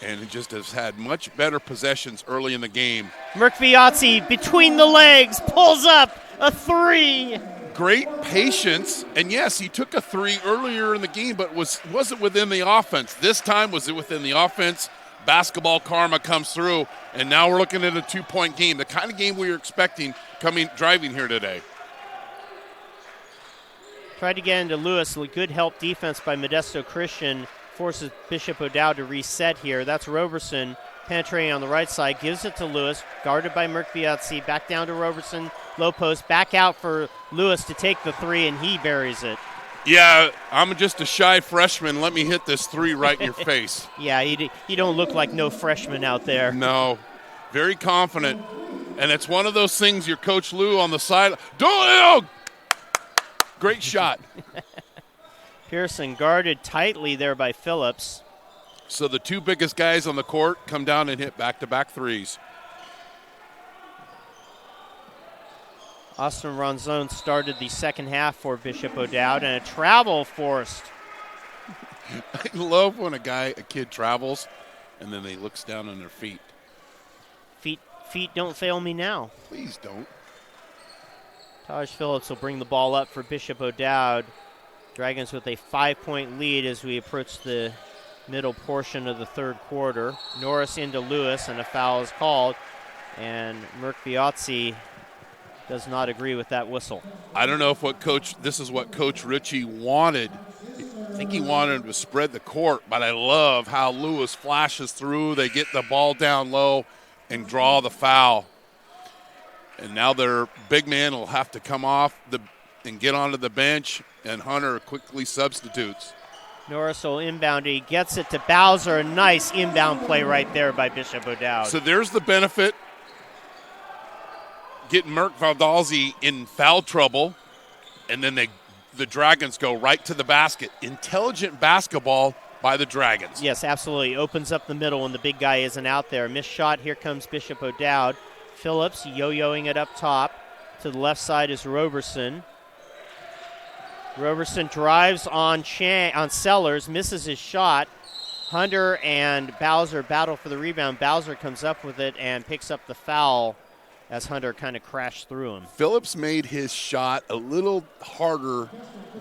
and it just has had much better possessions early in the game. Merkviazzi between the legs, pulls up a 3. Great patience, and yes, he took a 3 earlier in the game, but was it within the offense? This time, was it within the offense? Basketball karma comes through, and now we're looking at a 2-point game, the kind of game we were expecting driving here today. Tried to get into Lewis. Good help defense by Modesto Christian. Forces Bishop O'Dowd to reset here. That's Roberson penetrating on the right side. Gives it to Lewis. Guarded by Merkviazzi. Back down to Roberson. Low post. Back out for Lewis to take the 3, and he buries it. Yeah, I'm just a shy freshman. Let me hit this 3 right in your face. Yeah, you don't look like no freshman out there. No. Very confident. And it's one of those things your Coach Lou on the side. Great shot. Pearson guarded tightly there by Phillips. So the 2 biggest guys on the court come down and hit back-to-back 3s. Austin Ronzone started the second half for Bishop O'Dowd, and a travel forced. I love when a kid travels, and then he looks down on their feet. Feet don't fail me now. Please don't. Taj Phillips will bring the ball up for Bishop O'Dowd. Dragons with a 5-point lead as we approach the middle portion of the third quarter. Norris into Lewis, and a foul is called. And Merkviazzi does not agree with that whistle. I don't know if this is what Coach Ritchie wanted. I think he wanted him to spread the court, but I love how Lewis flashes through. They get the ball down low and draw the foul. And now their big man will have to come off and get onto the bench, and Hunter quickly substitutes. Norris will inbound. He gets it to Bowser. A nice inbound play right there by Bishop O'Dowd. So there's the benefit. Getting Merk Valdazzi in foul trouble, and then the Dragons go right to the basket. Intelligent basketball by the Dragons. Yes, absolutely. Opens up the middle when the big guy isn't out there. Missed shot. Here comes Bishop O'Dowd. Phillips yo-yoing it up top. To the left side is Roberson. Roberson drives on Sellers, misses his shot. Hunter and Bowser battle for the rebound. Bowser comes up with it and picks up the foul as Hunter kind of crashed through him. Phillips made his shot a little harder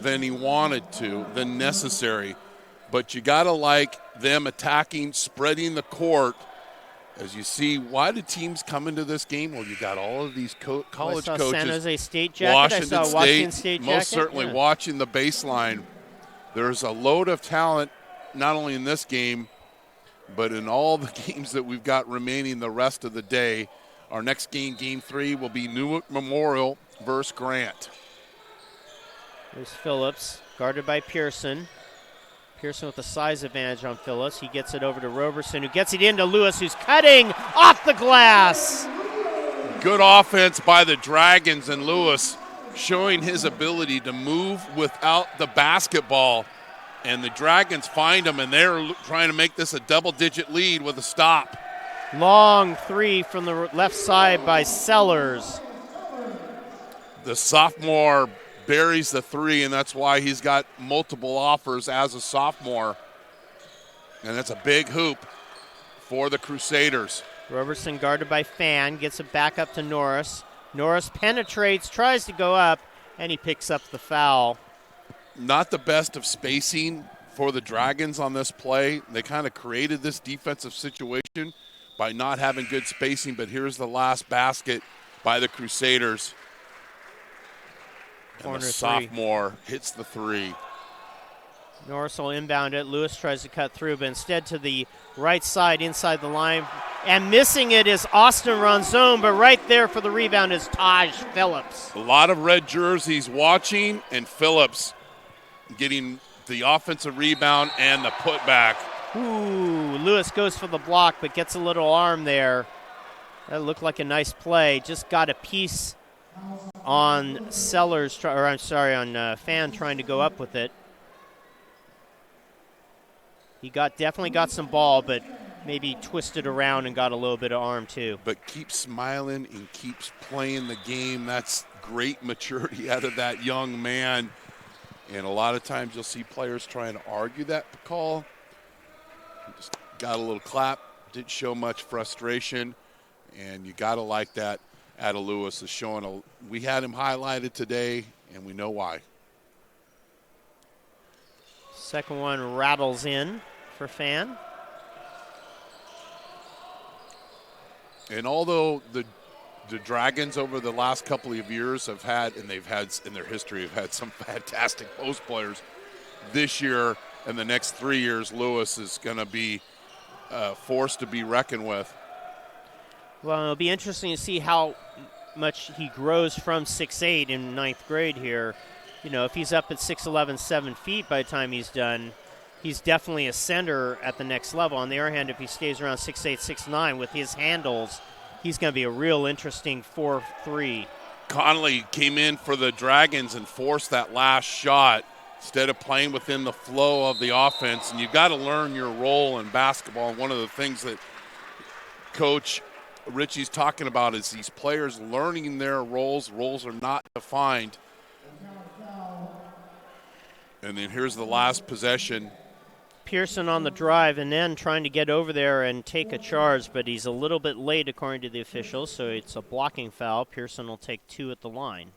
than he wanted to, than necessary. But you got to like them attacking, spreading the court. As you see, why do teams come into this game? Well, you got all of these college coaches. San Jose State jacket. Washington State most certainly watching the baseline. There's a load of talent, not only in this game, but in all the games that we've got remaining the rest of the day. Our next game, Game 3, will be Newark Memorial versus Grant. There's Phillips, guarded by Pearson. Pearson with the size advantage on Phillips. He gets it over to Roberson, who gets it into Lewis, who's cutting off the glass. Good offense by the Dragons, and Lewis showing his ability to move without the basketball. And the Dragons find him, and they're trying to make this a double-digit lead with a stop. Long 3 from the left side by Sellers. The sophomore buries the 3, and that's why he's got multiple offers as a sophomore. And that's a big hoop for the Crusaders. Roberson guarded by Fan, gets it back up to Norris. Norris penetrates, tries to go up, And he picks up the foul. Not the best of spacing for the Dragons on this play. They kind of created this defensive situation by not having good spacing, but here's the last basket by the Crusaders. And Corner the three. sophomore hits the three. Norris will inbound it. Lewis tries to cut through, but instead to the right side inside the line. And missing it is Austin Ronzone, but right there for the rebound is Taj Phillips. A lot of red jerseys watching, and Phillips getting the offensive rebound and the putback. Ooh, Lewis goes for the block, but gets a little arm there. That looked like a nice play. Just got a piece on on Fan trying to go up with it. He definitely got some ball, but maybe twisted around and got a little bit of arm too. But keeps smiling and keeps playing the game. That's great maturity out of that young man. And a lot of times you'll see players trying to argue that call. He just got a little clap, didn't show much frustration, and you got to like that. Ada Lewis is showing we had him highlighted today, and we know why. Second one rattles in for Fan. And although the Dragons over the last couple of years have had, and they've had in their history, have had some fantastic post players, this year and the next 3 years, Lewis is going to be forced to be reckoned with. Well, it'll be interesting to see how much he grows from 6'8" in ninth grade here. You know, if he's up at 6'11", 7 feet by the time he's done, he's definitely a center at the next level. On the other hand, if he stays around 6'8", 6'9", with his handles, he's going to be a real interesting 4-3. Conley came in for the Dragons and forced that last shot instead of playing within the flow of the offense. And you've got to learn your role in basketball. And one of the things that Coach Richie's talking about is these players learning their roles. Roles are not defined. And then here's the last possession. Pearson on the drive and then trying to get over there and take a charge, but he's a little bit late according to the officials, so it's a blocking foul. Pearson will take 2 at the line.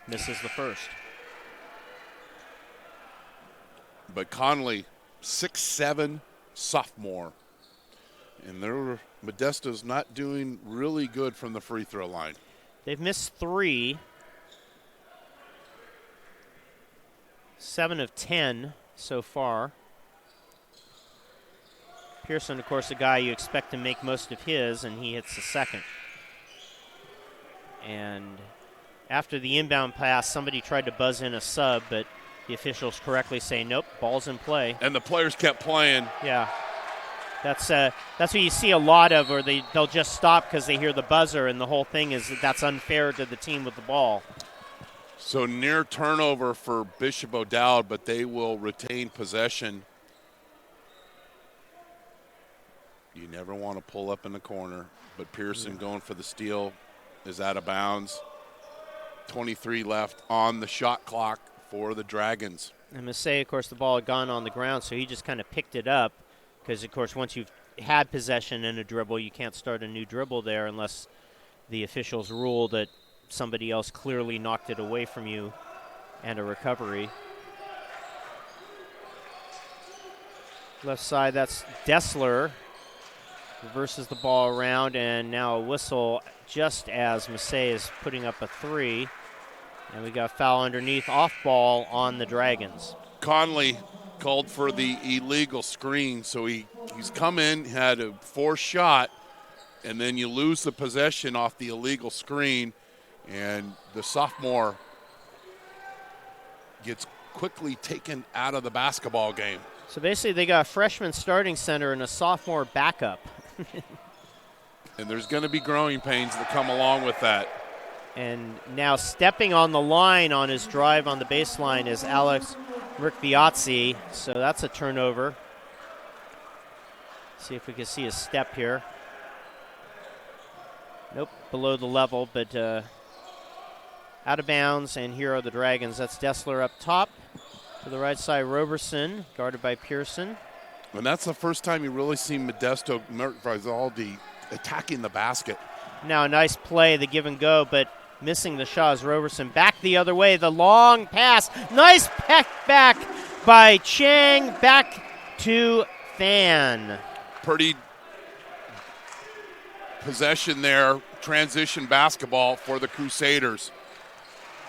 Misses the first. But Conley, 6'7", sophomore. And Modesto's not doing really good from the free throw line. They've missed 3. 7 of 10 so far. Pearson, of course, a guy you expect to make most of his, and he hits the second. And after the inbound pass, somebody tried to buzz in a sub, but the officials correctly say, nope, ball's in play. And the players kept playing. Yeah. That's what you see a lot of, or they'll just stop because they hear the buzzer, and the whole thing is that's unfair to the team with the ball. So near turnover for Bishop O'Dowd, but they will retain possession. You never want to pull up in the corner, but Pearson going for the steal is out of bounds. 23 left on the shot clock for the Dragons. I must say, of course, the ball had gone on the ground, so he just kind of picked it up because, of course, once you've had possession in a dribble, you can't start a new dribble there unless the officials rule that somebody else clearly knocked it away from you and a recovery. Left side, that's Dessler. Reverses the ball around, and now a whistle just as Massey is putting up a 3. And we got a foul underneath, off ball on the Dragons. Conley called for the illegal screen, so he's come in, had a forced shot, and then you lose the possession off the illegal screen, and the sophomore gets quickly taken out of the basketball game. So basically they got a freshman starting center and a sophomore backup. And there's going to be growing pains that come along with that. And now stepping on the line on his drive on the baseline is Alex Ricviazzi. So that's a turnover. See if we can see a step here. Nope, below the level, but out of bounds. And here are the Dragons. That's Dessler up top. To the right side, Roberson, guarded by Pearson. And that's the first time you really see Modesto, Mert Vivaldi attacking the basket. Now a nice play, the give and go, but missing the shot as Roberson back the other way. The long pass. Nice peck back by Chang. Back to Fan. Pretty possession there. Transition basketball for the Crusaders.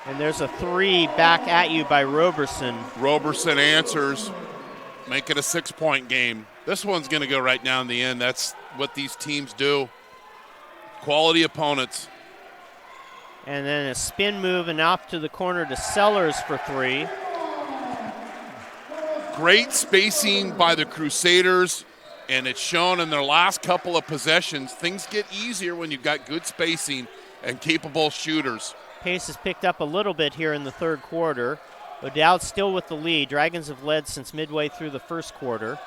And there's a 3 back at you by Roberson. Roberson answers. Make it a 6-point game. This one's going to go right down the end. That's what these teams do. Quality opponents. And then a spin move and off to the corner to Sellers for 3. Great spacing by the Crusaders, and it's shown in their last couple of possessions. Things get easier when you've got good spacing and capable shooters. Pace has picked up a little bit here in the third quarter. O'Dowd still with the lead. Dragons have led since midway through the first quarter.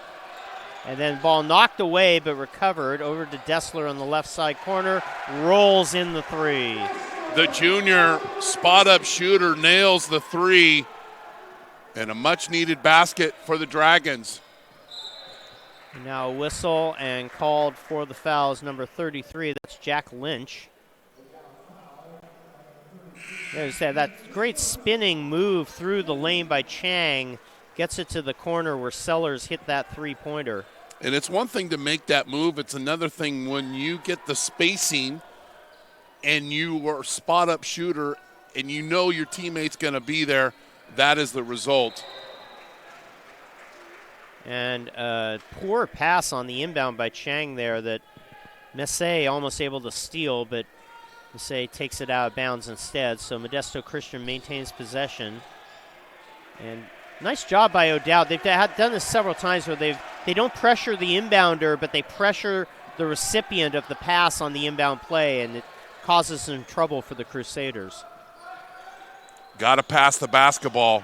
And then ball knocked away but recovered over to Dessler on the left side corner. Rolls in the 3. The junior spot-up shooter nails the 3. And a much-needed basket for the Dragons. Now a whistle and called for the fouls, number 33. That's Jack Lynch. There's that great spinning move through the lane by Chang. Gets it to the corner where Sellers hit that three-pointer. And it's one thing to make that move. It's another thing when you get the spacing and you are a spot-up shooter and you know your teammate's going to be there. That is the result. And a poor pass on the inbound by Chang there that Messé almost able to steal, but Messé takes it out of bounds instead. So Modesto Christian maintains possession. And nice job by O'Dowd. They've done this several times where they don't pressure the inbounder, but they pressure the recipient of the pass on the inbound play, and it causes some trouble for the Crusaders. Got to pass the basketball.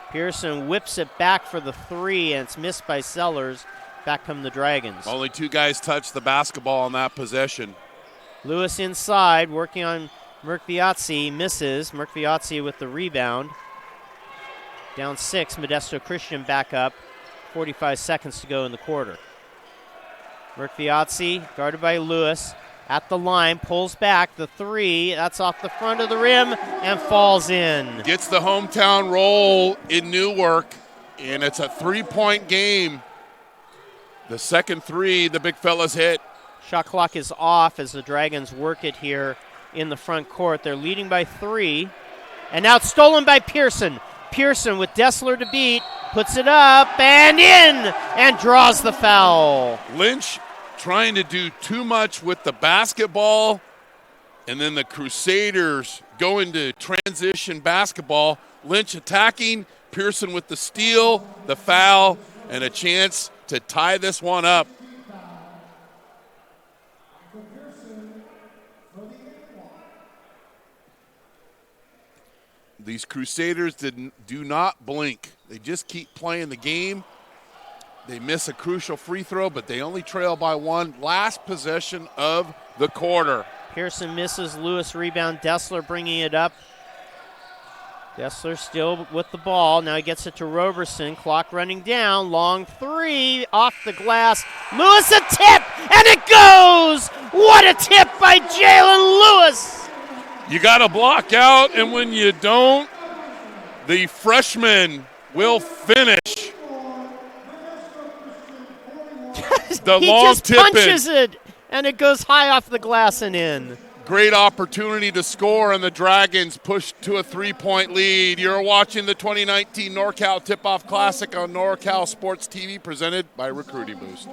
Pearson whips it back for the 3, and it's missed by Sellers. Back come the Dragons. Only 2 guys touched the basketball on that possession. Lewis inside, working on Merkviazzi, misses. Merkviazzi with the rebound. Down 6, Modesto Christian back up. 45 seconds to go in the quarter. Merkviazzi, guarded by Lewis, at the line, pulls back the 3. That's off the front of the rim and falls in. Gets the hometown roll in Newark, and it's a 3-point game. The second 3, the big fellas hit. Shot clock is off as the Dragons work it here in the front court. They're leading by 3. And now it's stolen by Pearson. Pearson with Dessler to beat, puts it up and in, and draws the foul. Lynch trying to do too much with the basketball, and then the Crusaders go into transition basketball. Lynch attacking, Pearson with the steal, the foul, and a chance to tie this one up. These Crusaders do not blink. They just keep playing the game. They miss a crucial free throw, but they only trail by 1. Last possession of the quarter. Pearson misses, Lewis rebound, Dessler bringing it up. Dessler still with the ball. Now he gets it to Roberson. Clock running down. Long 3 off the glass. Lewis a tip, and it goes! What a tip by Jalen Lewis! You got to block out, and when you don't, the freshman will finish. The he long just tip punches it, and it goes high off the glass and in. Great opportunity to score, and the Dragons push to a 3-point lead. You're watching the 2019 NorCal Tip-Off Classic on NorCal Sports TV, presented by Recruiting Boost.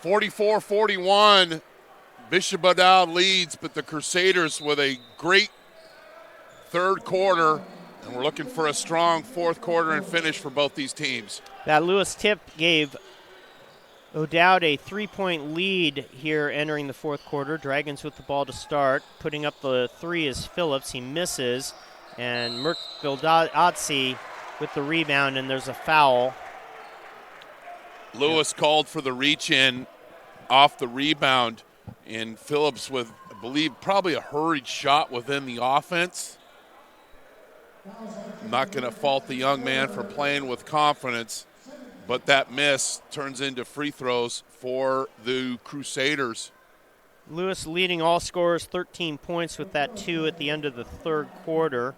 44-41, Bishop O'Dowd leads, but the Crusaders with a great third quarter, and we're looking for a strong fourth quarter and finish for both these teams. That Lewis tip gave O'Dowd a 3-point lead here entering the fourth quarter. Dragons with the ball to start. Putting up the three is Phillips. He misses. And Merck Vildazzi with the rebound, and there's a foul. Lewis called for the reach in off the rebound, and Phillips with, I believe, probably a hurried shot within the offense. I'm not going to fault the young man for playing with confidence, but that miss turns into free throws for the Crusaders. Lewis leading all scorers, 13 points with that 2 at the end of the third quarter.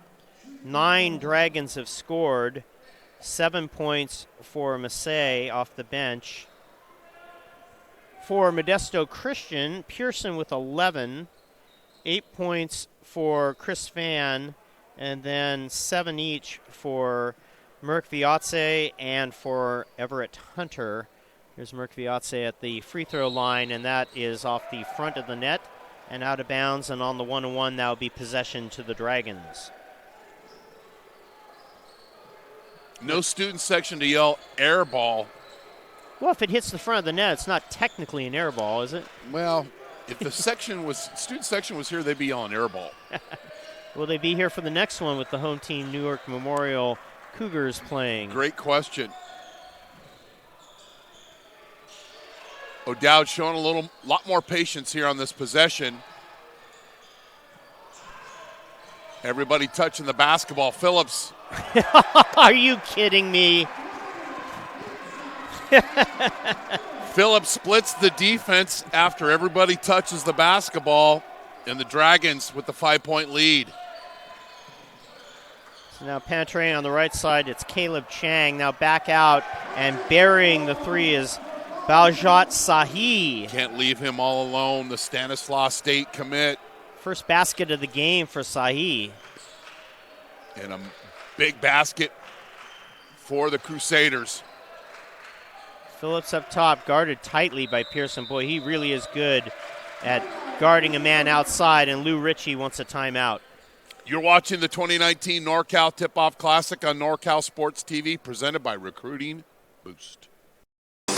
9 Dragons have scored. 7 points for Massey off the bench. For Modesto Christian, Pearson with 11. 8 points for Chris Van, and then 7 each for Merck Viatze and for Everett Hunter. Here's Merck Viatze at the free throw line, and that is off the front of the net and out of bounds, and on the 1-on-1, that will be possession to the Dragons. No student section to yell air ball. Well, if it hits the front of the net, it's not technically an air ball, is it? Well, if the student section was here, they'd be yelling air ball. Will they be here for the next one with the home team Newark Memorial Cougars playing? Great question. O'Dowd showing a lot more patience here on this possession. Everybody touching the basketball. Phillips. Are you kidding me? Phillips splits the defense after everybody touches the basketball, and the Dragons with the 5-point lead. So now penetrating on the right side, it's Caleb Chang. Now back out, and burying the three is Baljot Sahi. Can't leave him all alone, the Stanislaus State commit. First basket of the game for Sahi. And a big basket for the Crusaders. Phillips up top, guarded tightly by Pearson. Boy, he really is good at guarding a man outside, and Lou Ritchie wants a timeout. You're watching the 2019 NorCal Tip-Off Classic on NorCal Sports TV, presented by Recruiting Boost. You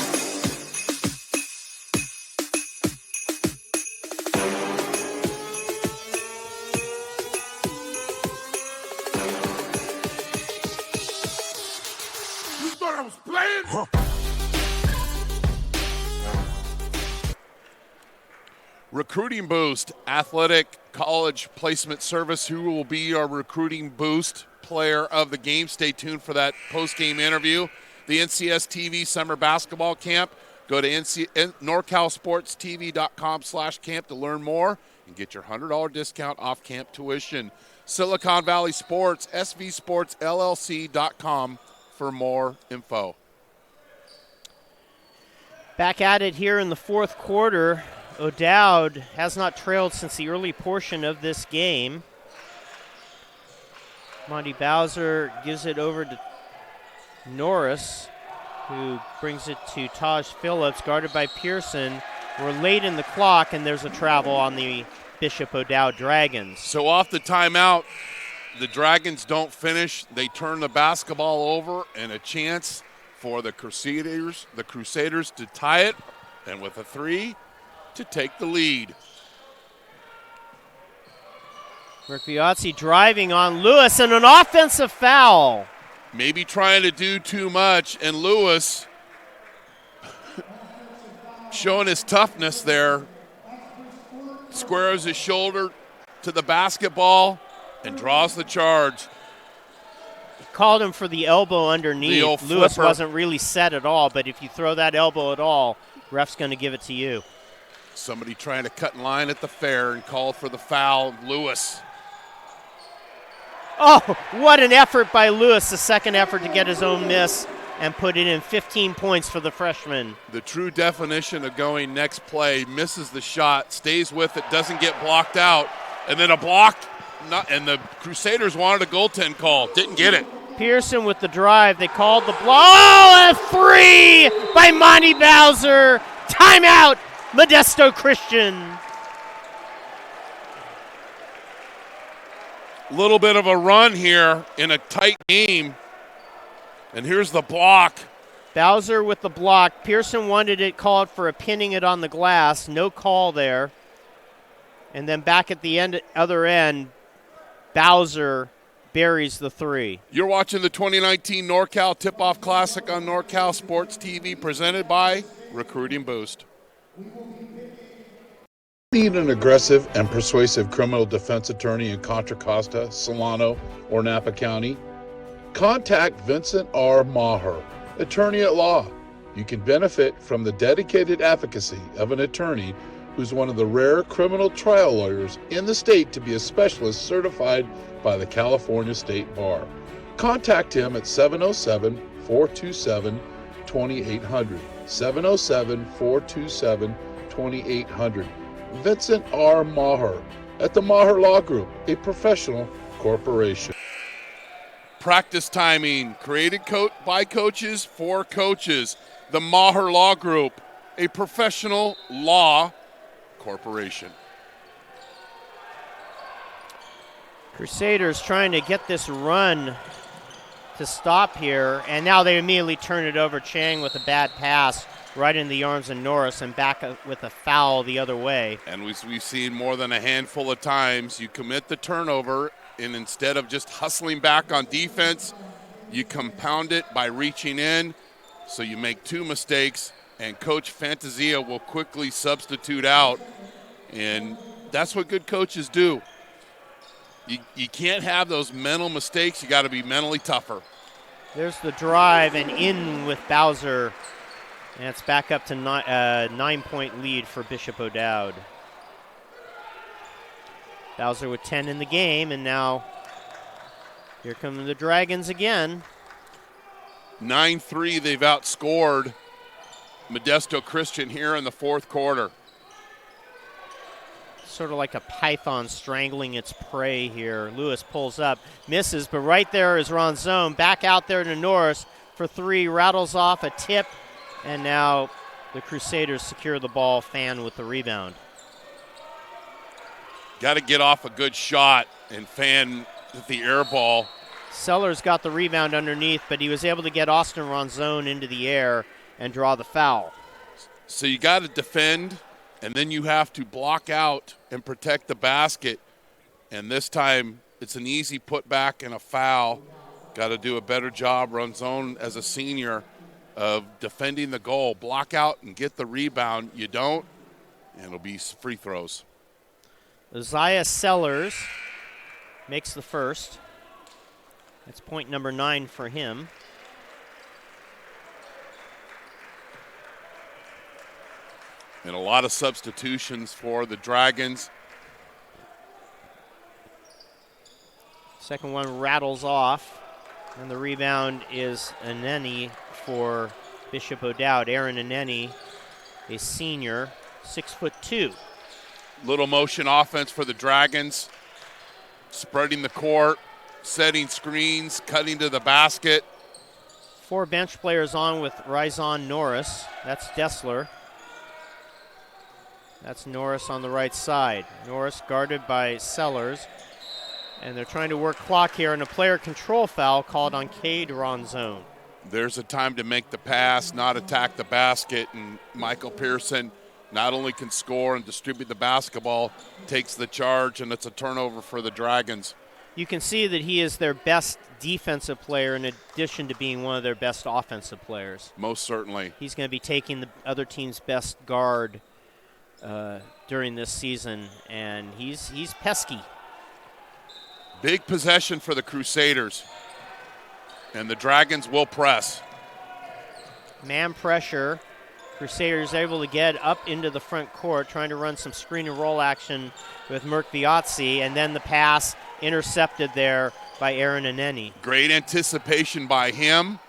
thought I was playing? Huh. Recruiting Boost, athletic college placement service. Who will be our Recruiting Boost player of the game? Stay tuned for that post-game interview. The NCS TV Summer Basketball Camp. Go to NorCalSportsTV.com/camp to learn more and get your $100 discount off camp tuition. Silicon Valley Sports, svsportsllc.com for more info. Back at it here in the fourth quarter. O'Dowd has not trailed since the early portion of this game. Monty Bowser gives it over to Norris, who brings it to Taj Phillips, guarded by Pearson. We're late in the clock, and there's a travel on the Bishop O'Dowd Dragons. So off the timeout, the Dragons don't finish. They turn the basketball over, and a chance for the Crusaders to tie it, and with a three, to take the lead. Merkiazzi driving on Lewis, and an offensive foul. Maybe trying to do too much, and Lewis showing his toughness there. Squares his shoulder to the basketball and draws the charge. Called him for the elbow underneath. Lewis flipper. wasn't really set at all, but if you throw that elbow at all, ref's going to give it to you. Somebody trying to cut in line at the fair and called for the foul. Lewis. Oh, what an effort by Lewis, the second effort to get his own miss and put it in. 15 points for the freshman. The true definition of going next play, misses the shot, stays with it, doesn't get blocked out, and then a block, and the Crusaders wanted a goaltend call, didn't get it. Pearson with the drive, they called the block. Oh, a three by Monty Bowser Timeout, Modesto Christian. Little bit of a run here in a tight game. And here's the block. Bowser with the block. Pearson wanted it called for a pinning it on the glass. No call there. And then back at the other end, Bowser buries the three. You're watching the 2019 NorCal Tip-Off Classic on NorCal Sports TV, presented by Recruiting Boost. Need an aggressive and persuasive criminal defense attorney in Contra Costa, Solano, or Napa County? Contact Vincent R. Maher, attorney at law. You can benefit from the dedicated advocacy of an attorney who's one of the rare criminal trial lawyers in the state to be a specialist certified by the California State Bar. Contact him at 707-427-2800. 707-427-2800. Vincent R. Maher at the Maher Law Group, a professional corporation. Practice timing, created by coaches for coaches. The Maher Law Group, a professional law corporation. Crusaders trying to get this run to stop here, and now they immediately turn it over. Chang with a bad pass right in the arms of Norris and back with a foul the other way. And we've seen more than a handful of times you commit the turnover, and instead of just hustling back on defense, you compound it by reaching in. So you make two mistakes, and Coach Fantasia will quickly substitute out. And that's what good coaches do. You can't have those mental mistakes. You got to be mentally tougher. There's the drive and in with Bowser. And it's back up to 9-point lead for Bishop O'Dowd. Bowser with 10 in the game, and now here come the Dragons again. 9-3, they've outscored Modesto Christian here in the fourth quarter. Sort of like a python strangling its prey here. Lewis pulls up, misses, but right there is Ronzone. Back out there to Norris for three, rattles off a tip, and now the Crusaders secure the ball. Fan with the rebound. Got to get off a good shot, and Fan with the air ball. Sellers got the rebound underneath, but he was able to get Austin Ronzone into the air and draw the foul. So you got to defend, and then you have to block out and protect the basket. And this time it's an easy putback and a foul. Got to do a better job, Ronzone, as a senior, of defending the goal. Block out and get the rebound. You don't, and it'll be free throws. Uzziah Sellers makes the first. That's point number 9 for him. And a lot of substitutions for the Dragons. Second one rattles off, and the rebound is Aneni for Bishop O'Dowd. Aaron Aneni, a senior, 6'2". Little motion offense for the Dragons, spreading the court, setting screens, cutting to the basket. 4 bench players on with Rizon Norris. That's Dessler. That's Norris on the right side. Norris guarded by Sellers. And they're trying to work clock here, and a player control foul called on Cade Ronzone. There's a time to make the pass, not attack the basket, and Michael Pearson not only can score and distribute the basketball, takes the charge, and it's a turnover for the Dragons. You can see that he is their best defensive player in addition to being one of their best offensive players. Most certainly. He's going to be taking the other team's best guard during this season, and he's pesky. Big possession for the Crusaders, and the Dragons will press. Man pressure. Crusaders able to get up into the front court, trying to run some screen and roll action with Merck Viazzi, and then the pass intercepted there by Aaron Aneni. Great anticipation by him,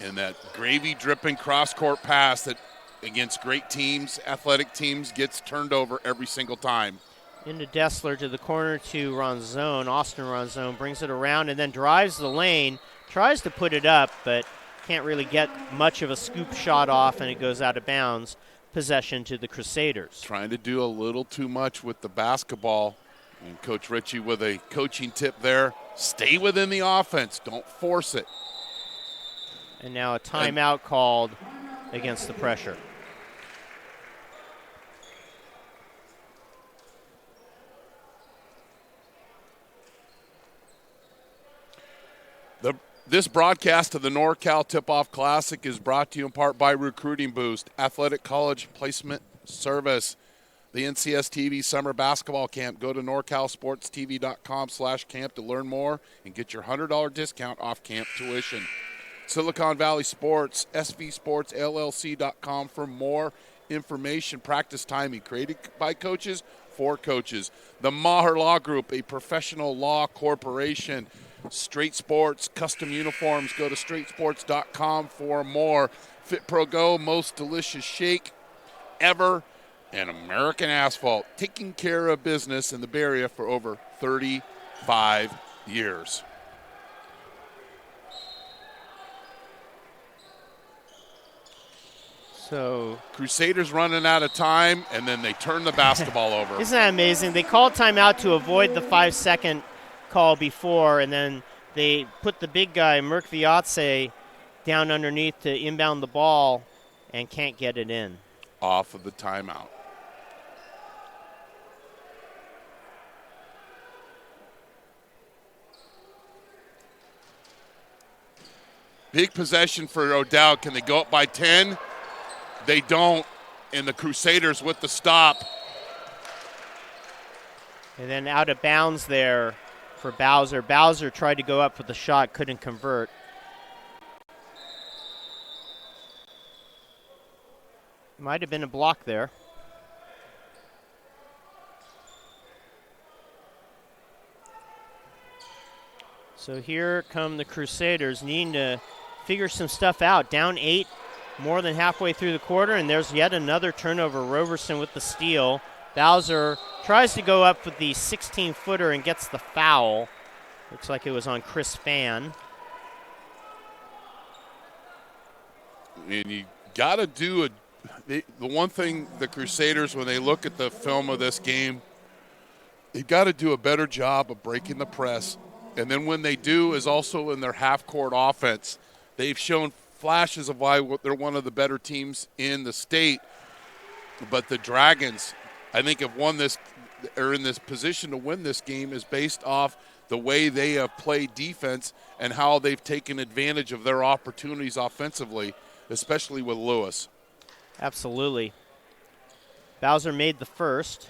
and that gravy-dripping cross-court pass that against great teams, athletic teams, gets turned over every single time. Into Dessler to the corner to Ronzone. Austin Ronzone brings it around and then drives the lane, tries to put it up, but can't really get much of a scoop shot off, and it goes out of bounds. Possession to the Crusaders. Trying to do a little too much with the basketball. And Coach Ritchie with a coaching tip there. Stay within the offense. Don't force it. And now a timeout called against the pressure. This broadcast of the NorCal Tip-Off Classic is brought to you in part by Recruiting Boost, Athletic College Placement Service, the NCS TV Summer Basketball Camp. Go to NorCalSportsTV.com/camp to learn more and get your $100 discount off camp tuition. Silicon Valley Sports, svsportsllc.com for more information. Practice timing, created by coaches for coaches. The Maher Law Group, a professional law corporation. Straight Sports, custom uniforms. Go to straightsports.com for more. Fit Pro Go, most delicious shake ever. And American Asphalt, taking care of business in the Bay Area for over 35 years. So Crusaders running out of time, and then they turn the basketball over. Isn't that amazing? They called timeout to avoid the 5-second call before, and then they put the big guy, Merck Viatse, down underneath to inbound the ball and can't get it in. Off of the timeout. Big possession for O'Dowd. Can they go up by 10? They don't, and the Crusaders with the stop. And then out of bounds there for Bowser. Bowser tried to go up for the shot, couldn't convert. Might have been a block there. So here come the Crusaders needing to figure some stuff out. Down 8, more than halfway through the quarter, and there's yet another turnover. Roberson with the steal. Bowser tries to go up with the 16-footer and gets the foul. Looks like it was on Chris Phan. And you got to do the one thing the Crusaders, when they look at the film of this game, they've got to do a better job of breaking the press. And then when they do is also in their half-court offense. They've shown flashes of why they're one of the better teams in the state. But the Dragons, I think, have won this, or in this position to win this game, is based off the way they have played defense and how they've taken advantage of their opportunities offensively, especially with Lewis. Absolutely. Bowser made the first.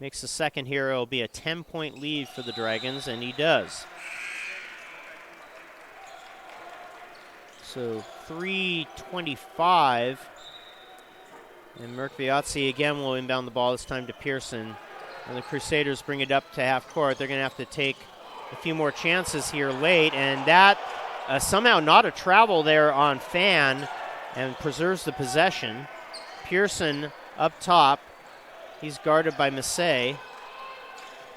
Makes the second here. It'll be a 10-point lead for the Dragons, and he does. So 3:25. And Merck Viatse again will inbound the ball, this time to Pearson. And the Crusaders bring it up to half court. They're going to have to take a few more chances here late. And that somehow not a travel there on Phan and preserves the possession. Pearson up top. He's guarded by Massey.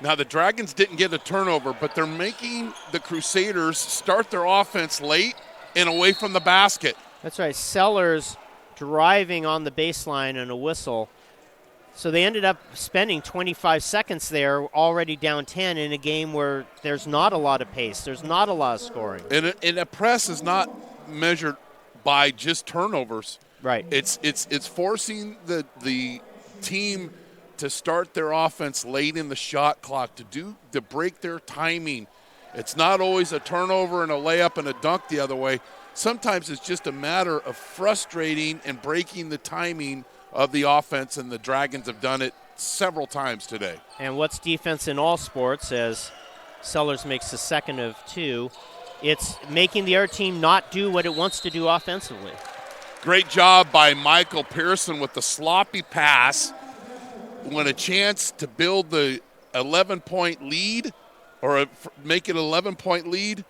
Now, the Dragons didn't get a turnover, but they're making the Crusaders start their offense late and away from the basket. That's right. Sellers driving on the baseline and a whistle. So they ended up spending 25 seconds there, already down 10 in a game where there's not a lot of pace. There's not a lot of scoring. And a press is not measured by just turnovers. Right. It's forcing the team to start their offense late in the shot clock, to break their timing. It's not always a turnover and a layup and a dunk the other way. Sometimes it's just a matter of frustrating and breaking the timing of the offense, and the Dragons have done it several times today. And what's defense in all sports, as Sellers makes the second of two? It's making the other team not do what it wants to do offensively. Great job by Michael Pearson with the sloppy pass. When a chance to build the 11-point lead or make it an 11-point lead,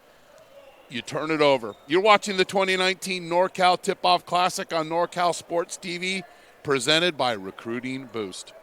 you turn it over. You're watching the 2019 NorCal Tip-Off Classic on NorCal Sports TV, presented by Recruiting Boost.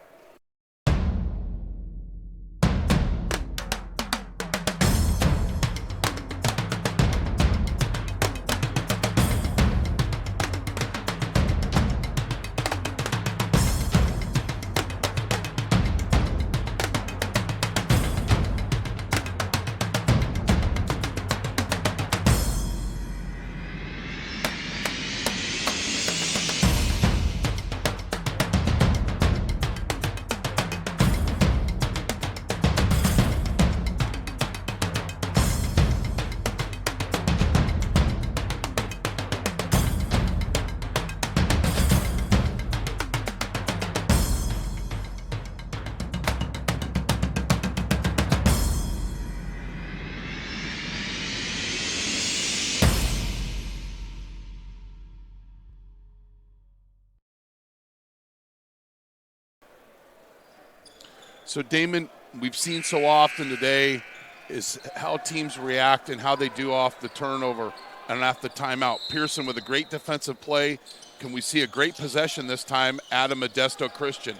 So, Damon, we've seen so often today is how teams react and how they do off the turnover and off the timeout. Pearson with a great defensive play. Can we see a great possession this time at a Modesto Christian?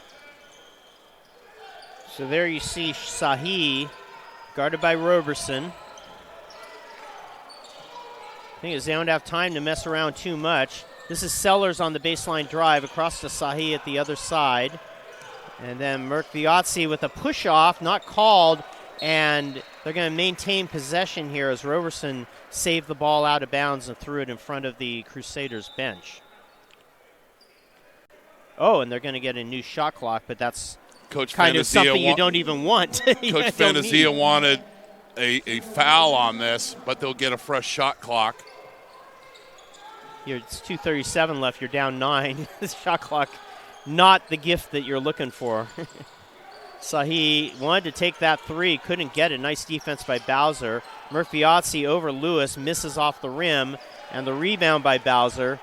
So there you see Sahi guarded by Roberson. I think they don't have time to mess around too much. This is Sellers on the baseline drive across to Sahi at the other side. And then Merkviazzi with a push-off, not called, and they're going to maintain possession here as Roberson saved the ball out of bounds and threw it in front of the Crusaders bench. Oh, and they're going to get a new shot clock, but that's Coach kind Fantasia of something you don't even want. Coach Fantasia wanted a foul on this, but they'll get a fresh shot clock. It's 2:37 left. You're down 9. This shot clock, not the gift that you're looking for. Sahi wanted to take that three, couldn't get it. Nice defense by Bowser. Murphyazzi over Lewis, misses off the rim, and the rebound by Bowser.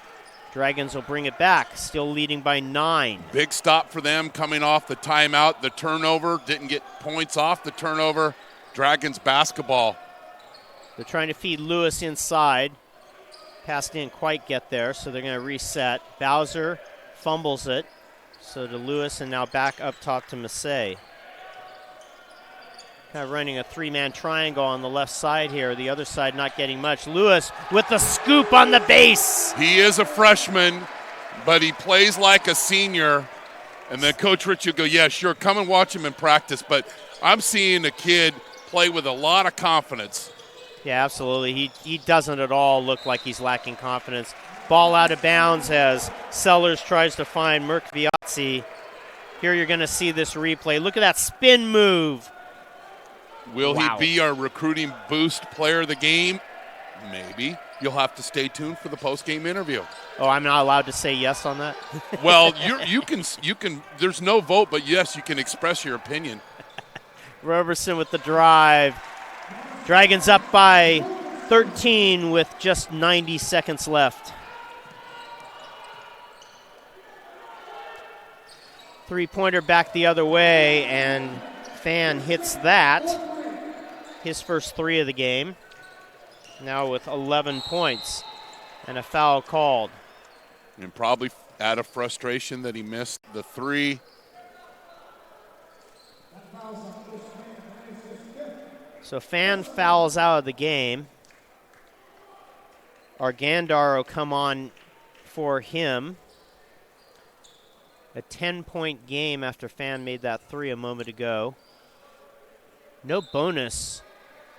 Dragons will bring it back, still leading by 9. Big stop for them coming off the timeout. The turnover, didn't get points off the turnover. Dragons basketball. They're trying to feed Lewis inside. Pass didn't quite get there, so they're going to reset. Bowser fumbles it. So to Lewis, and now back up top to Massey. Kind of running a three-man triangle on the left side here. The other side not getting much. Lewis with the scoop on the base. He is a freshman, but he plays like a senior. And then Coach Rich will go, yeah, sure, come and watch him in practice. But I'm seeing a kid play with a lot of confidence. Yeah, absolutely. He doesn't at all look like he's lacking confidence. Ball out of bounds as Sellers tries to find Merkviazzi. Here you're going to see this replay. Look at that spin move. Will Wow. he be our recruiting boost player of the game? Maybe. You'll have to stay tuned for the post-game interview. Oh, I'm not allowed to say yes on that? Well, you can. There's no vote, but yes, you can express your opinion. Roberson with the drive. Dragons up by 13 with just 90 seconds left. Three-pointer back the other way, and Fan hits that. His first 3 of the game. Now with 11 points and a foul called. And probably out of frustration that he missed the 3. So Fan fouls out of the game. Argandar will come on for him. A 10-point game after Fan made that 3 a moment ago. No bonus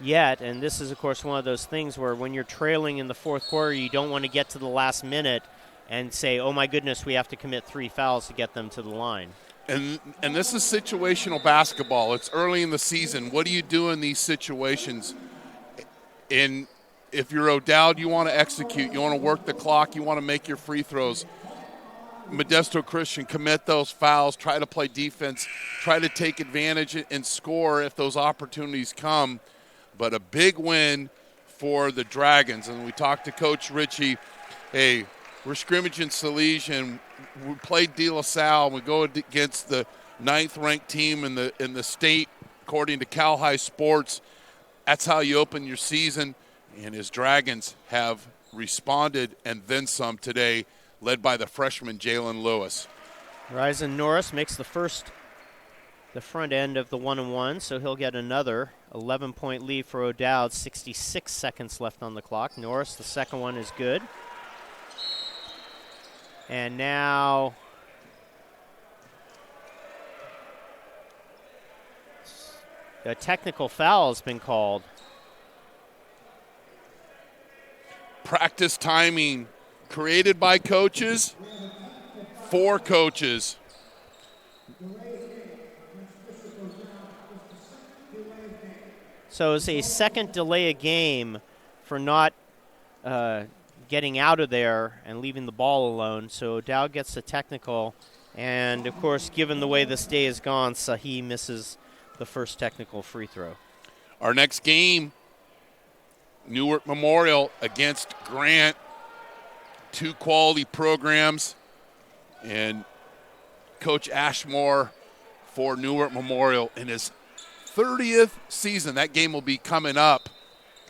yet, and this is, of course, one of those things where when you're trailing in the fourth quarter, you don't want to get to the last minute and say, oh, my goodness, we have to commit 3 fouls to get them to the line. And this is situational basketball. It's early in the season. What do you do in these situations? And if you're O'Dowd, you want to execute. You want to work the clock. You want to make your free throws. Modesto Christian, commit those fouls, try to play defense, try to take advantage and score if those opportunities come. But a big win for the Dragons. And we talked to Coach Ritchie, hey, we're scrimmaging Salesian. We played De La Salle. We go against the 9th-ranked team in the state, according to Cal High Sports. That's how you open your season. And his Dragons have responded and then some today, led by the freshman Jalen Lewis. Ryzen Norris makes the front end of the 1-and-1, so he'll get another 11-point lead for O'Dowd. 66 seconds left on the clock. Norris, the second one is good. And now a technical foul has been called. Practice timing created by coaches, for coaches. So it's a second delay a game for not getting out of there and leaving the ball alone. So O'Dowd gets the technical. And, of course, given the way this day has gone, Sahi misses the first technical free throw. Our next game, Newark Memorial against Grant. 2 quality programs. And Coach Ashmore for Newark Memorial in his 30th season. That game will be coming up.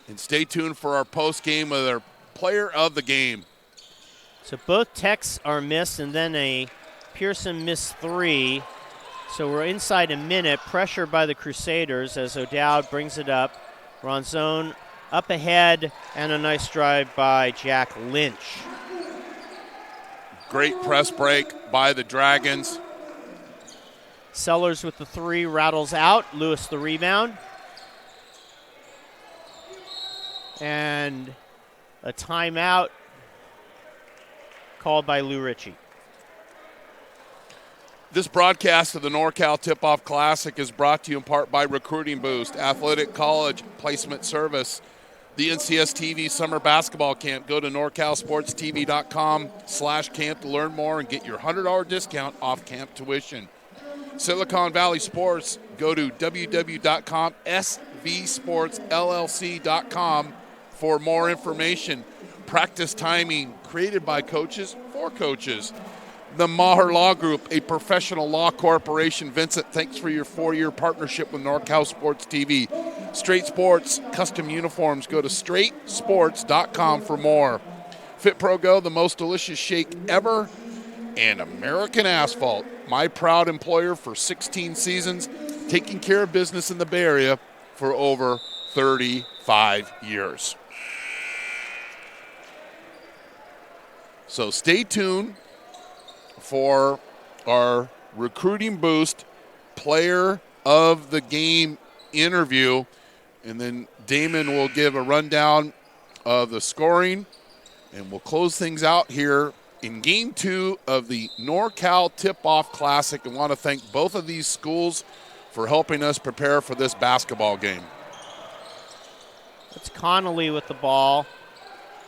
And stay tuned for our post game with our player of the game. So both techs are missed, and then a Pearson missed 3. So we're inside a minute. Pressure by the Crusaders as O'Dowd brings it up. We're on zone, up ahead, and a nice drive by Jack Lynch. Great press break by the Dragons. Sellers with the 3, rattles out. Lewis the rebound. And a timeout called by Lou Ritchie. This broadcast of the NorCal Tip-Off Classic is brought to you in part by Recruiting Boost, Athletic College Placement Service, the NCS TV Summer Basketball Camp. Go to NorCalSportsTV.com/camp to learn more and get your $100 discount off camp tuition. Silicon Valley Sports, go to www.svsportsllc.com for more information. Practice timing created by coaches for coaches. The Maher Law Group, a professional law corporation. Vincent, thanks for your 4-year partnership with NorCal Sports TV. Straight Sports, custom uniforms. Go to straightsports.com for more. Fit Pro Go, the most delicious shake ever. And American Asphalt, my proud employer for 16 seasons, taking care of business in the Bay Area for over 35 years. So stay tuned for our Recruiting Boost Player of the Game interview. And then Damon will give a rundown of the scoring. And we'll close things out here in Game 2 of the NorCal Tip-Off Classic. I want to thank both of these schools for helping us prepare for this basketball game. It's Connolly with the ball.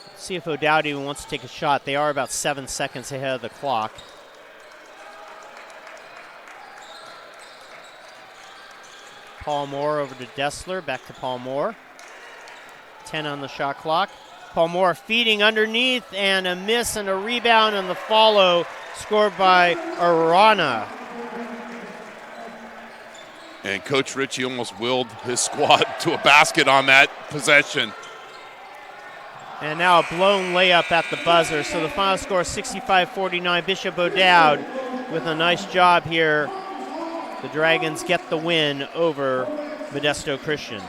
Let's see if O'Dowd even wants to take a shot. They are about 7 seconds ahead of the clock. Paul Moore over to Dessler. Back to Paul Moore. 10 on the shot clock. Paul Moore feeding underneath, and a miss and a rebound, and the follow scored by Arana. And Coach Ritchie almost willed his squad to a basket on that possession. And now a blown layup at the buzzer. So the final score is 65-49. Bishop O'Dowd with a nice job here. The Dragons get the win over Modesto Christian.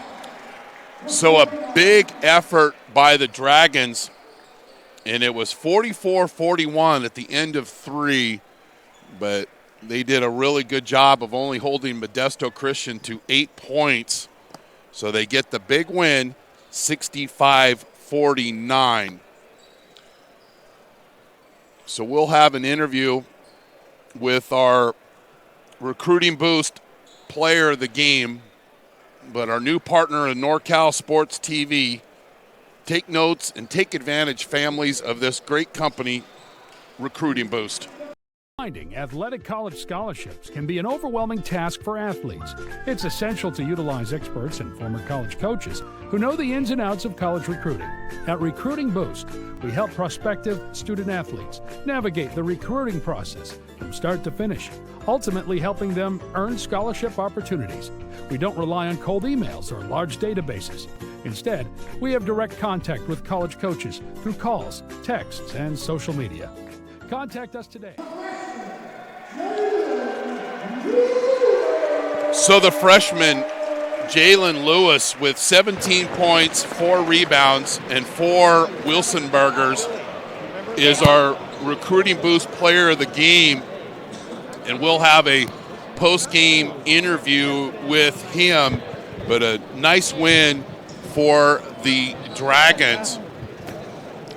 So a big effort by the Dragons, and it was 44-41 at the end of 3, but they did a really good job of only holding Modesto Christian to 8 points. So they get the big win, 65-49. So we'll have an interview with our Recruiting Boost Player of the Game, but our new partner in NorCal Sports TV. Take notes and take advantage, families, of this great company, Recruiting Boost. Finding athletic college scholarships can be an overwhelming task for athletes. It's essential to utilize experts and former college coaches who know the ins and outs of college recruiting. At Recruiting Boost, we help prospective student athletes navigate the recruiting process from start to finish, ultimately helping them earn scholarship opportunities. We don't rely on cold emails or large databases. Instead, we have direct contact with college coaches through calls, texts, and social media. Contact us today. So the freshman, Jalen Lewis, with 17 points, 4 rebounds, and 4 Wilson burgers, is our Recruiting Boost Player of the Game. And we'll have a post-game interview with him. But a nice win for the Dragons.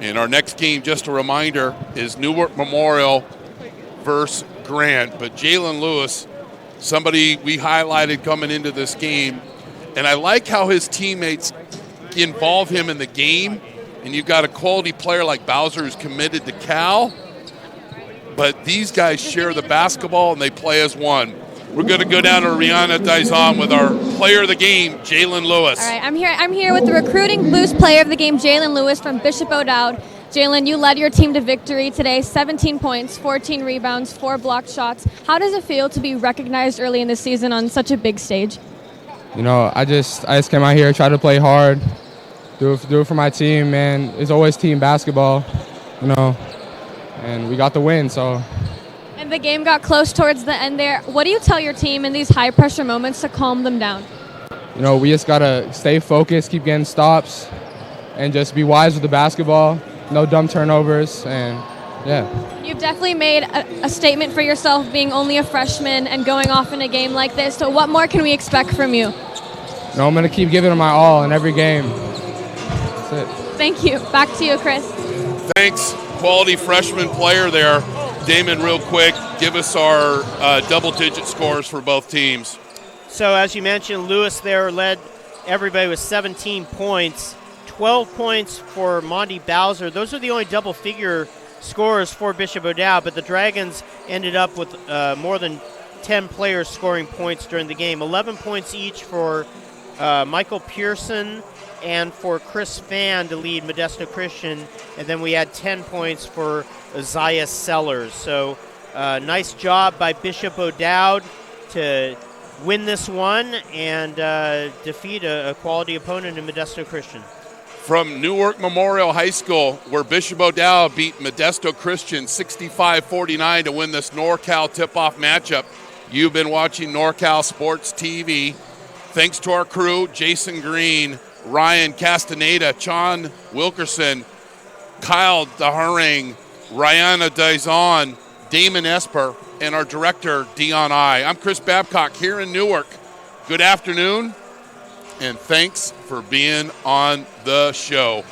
And our next game, just a reminder, is Newark Memorial versus Grant. But Jalen Lewis, somebody we highlighted coming into this game. And I like how his teammates involve him in the game. And you've got a quality player like Bowser who's committed to Cal. But these guys share the basketball and they play as one. We're going to go down to Rihanna Dizon with our player of the game, Jalen Lewis. All right, I'm here with the Recruiting Boost Player of the Game, Jalen Lewis from Bishop O'Dowd. Jalen, you led your team to victory today, 17 points, 14 rebounds, 4 blocked shots. How does it feel to be recognized early in the season on such a big stage? You know, I just came out here, tried to play hard, do it for my team, man. It's always team basketball, you know, and we got the win, so. And the game got close towards the end there. What do you tell your team in these high-pressure moments to calm them down? You know, we just got to stay focused, keep getting stops, and just be wise with the basketball. No dumb turnovers, and yeah. You've definitely made a statement for yourself being only a freshman and going off in a game like this. So what more can we expect from you? No, I'm going to keep giving it my all in every game. That's it. Thank you. Back to you, Chris. Thanks, quality freshman player there. Damon, real quick, give us our double-digit scores for both teams. So as you mentioned, Lewis there led everybody with 17 points. 12 points for Monty Bowser. Those are the only double-figure scores for Bishop O'Dowd, but the Dragons ended up with more than 10 players scoring points during the game. 11 points each for Michael Pearson and for Chris Phan to lead Modesto Christian, and then we had 10 points for Isaiah Sellers. So nice job by Bishop O'Dowd to win this one and defeat a quality opponent in Modesto Christian. From Newark Memorial High School, where Bishop O'Dowd beat Modesto Christian 65-49 to win this NorCal tip-off matchup. You've been watching NorCal Sports TV. Thanks to our crew, Jason Green, Ryan Castaneda, Sean Wilkerson, Kyle DeHering, Rihanna Dizon, Damon Esper, and our director, Dion I. I'm Chris Babcock here in Newark. Good afternoon, and thanks for being on the show.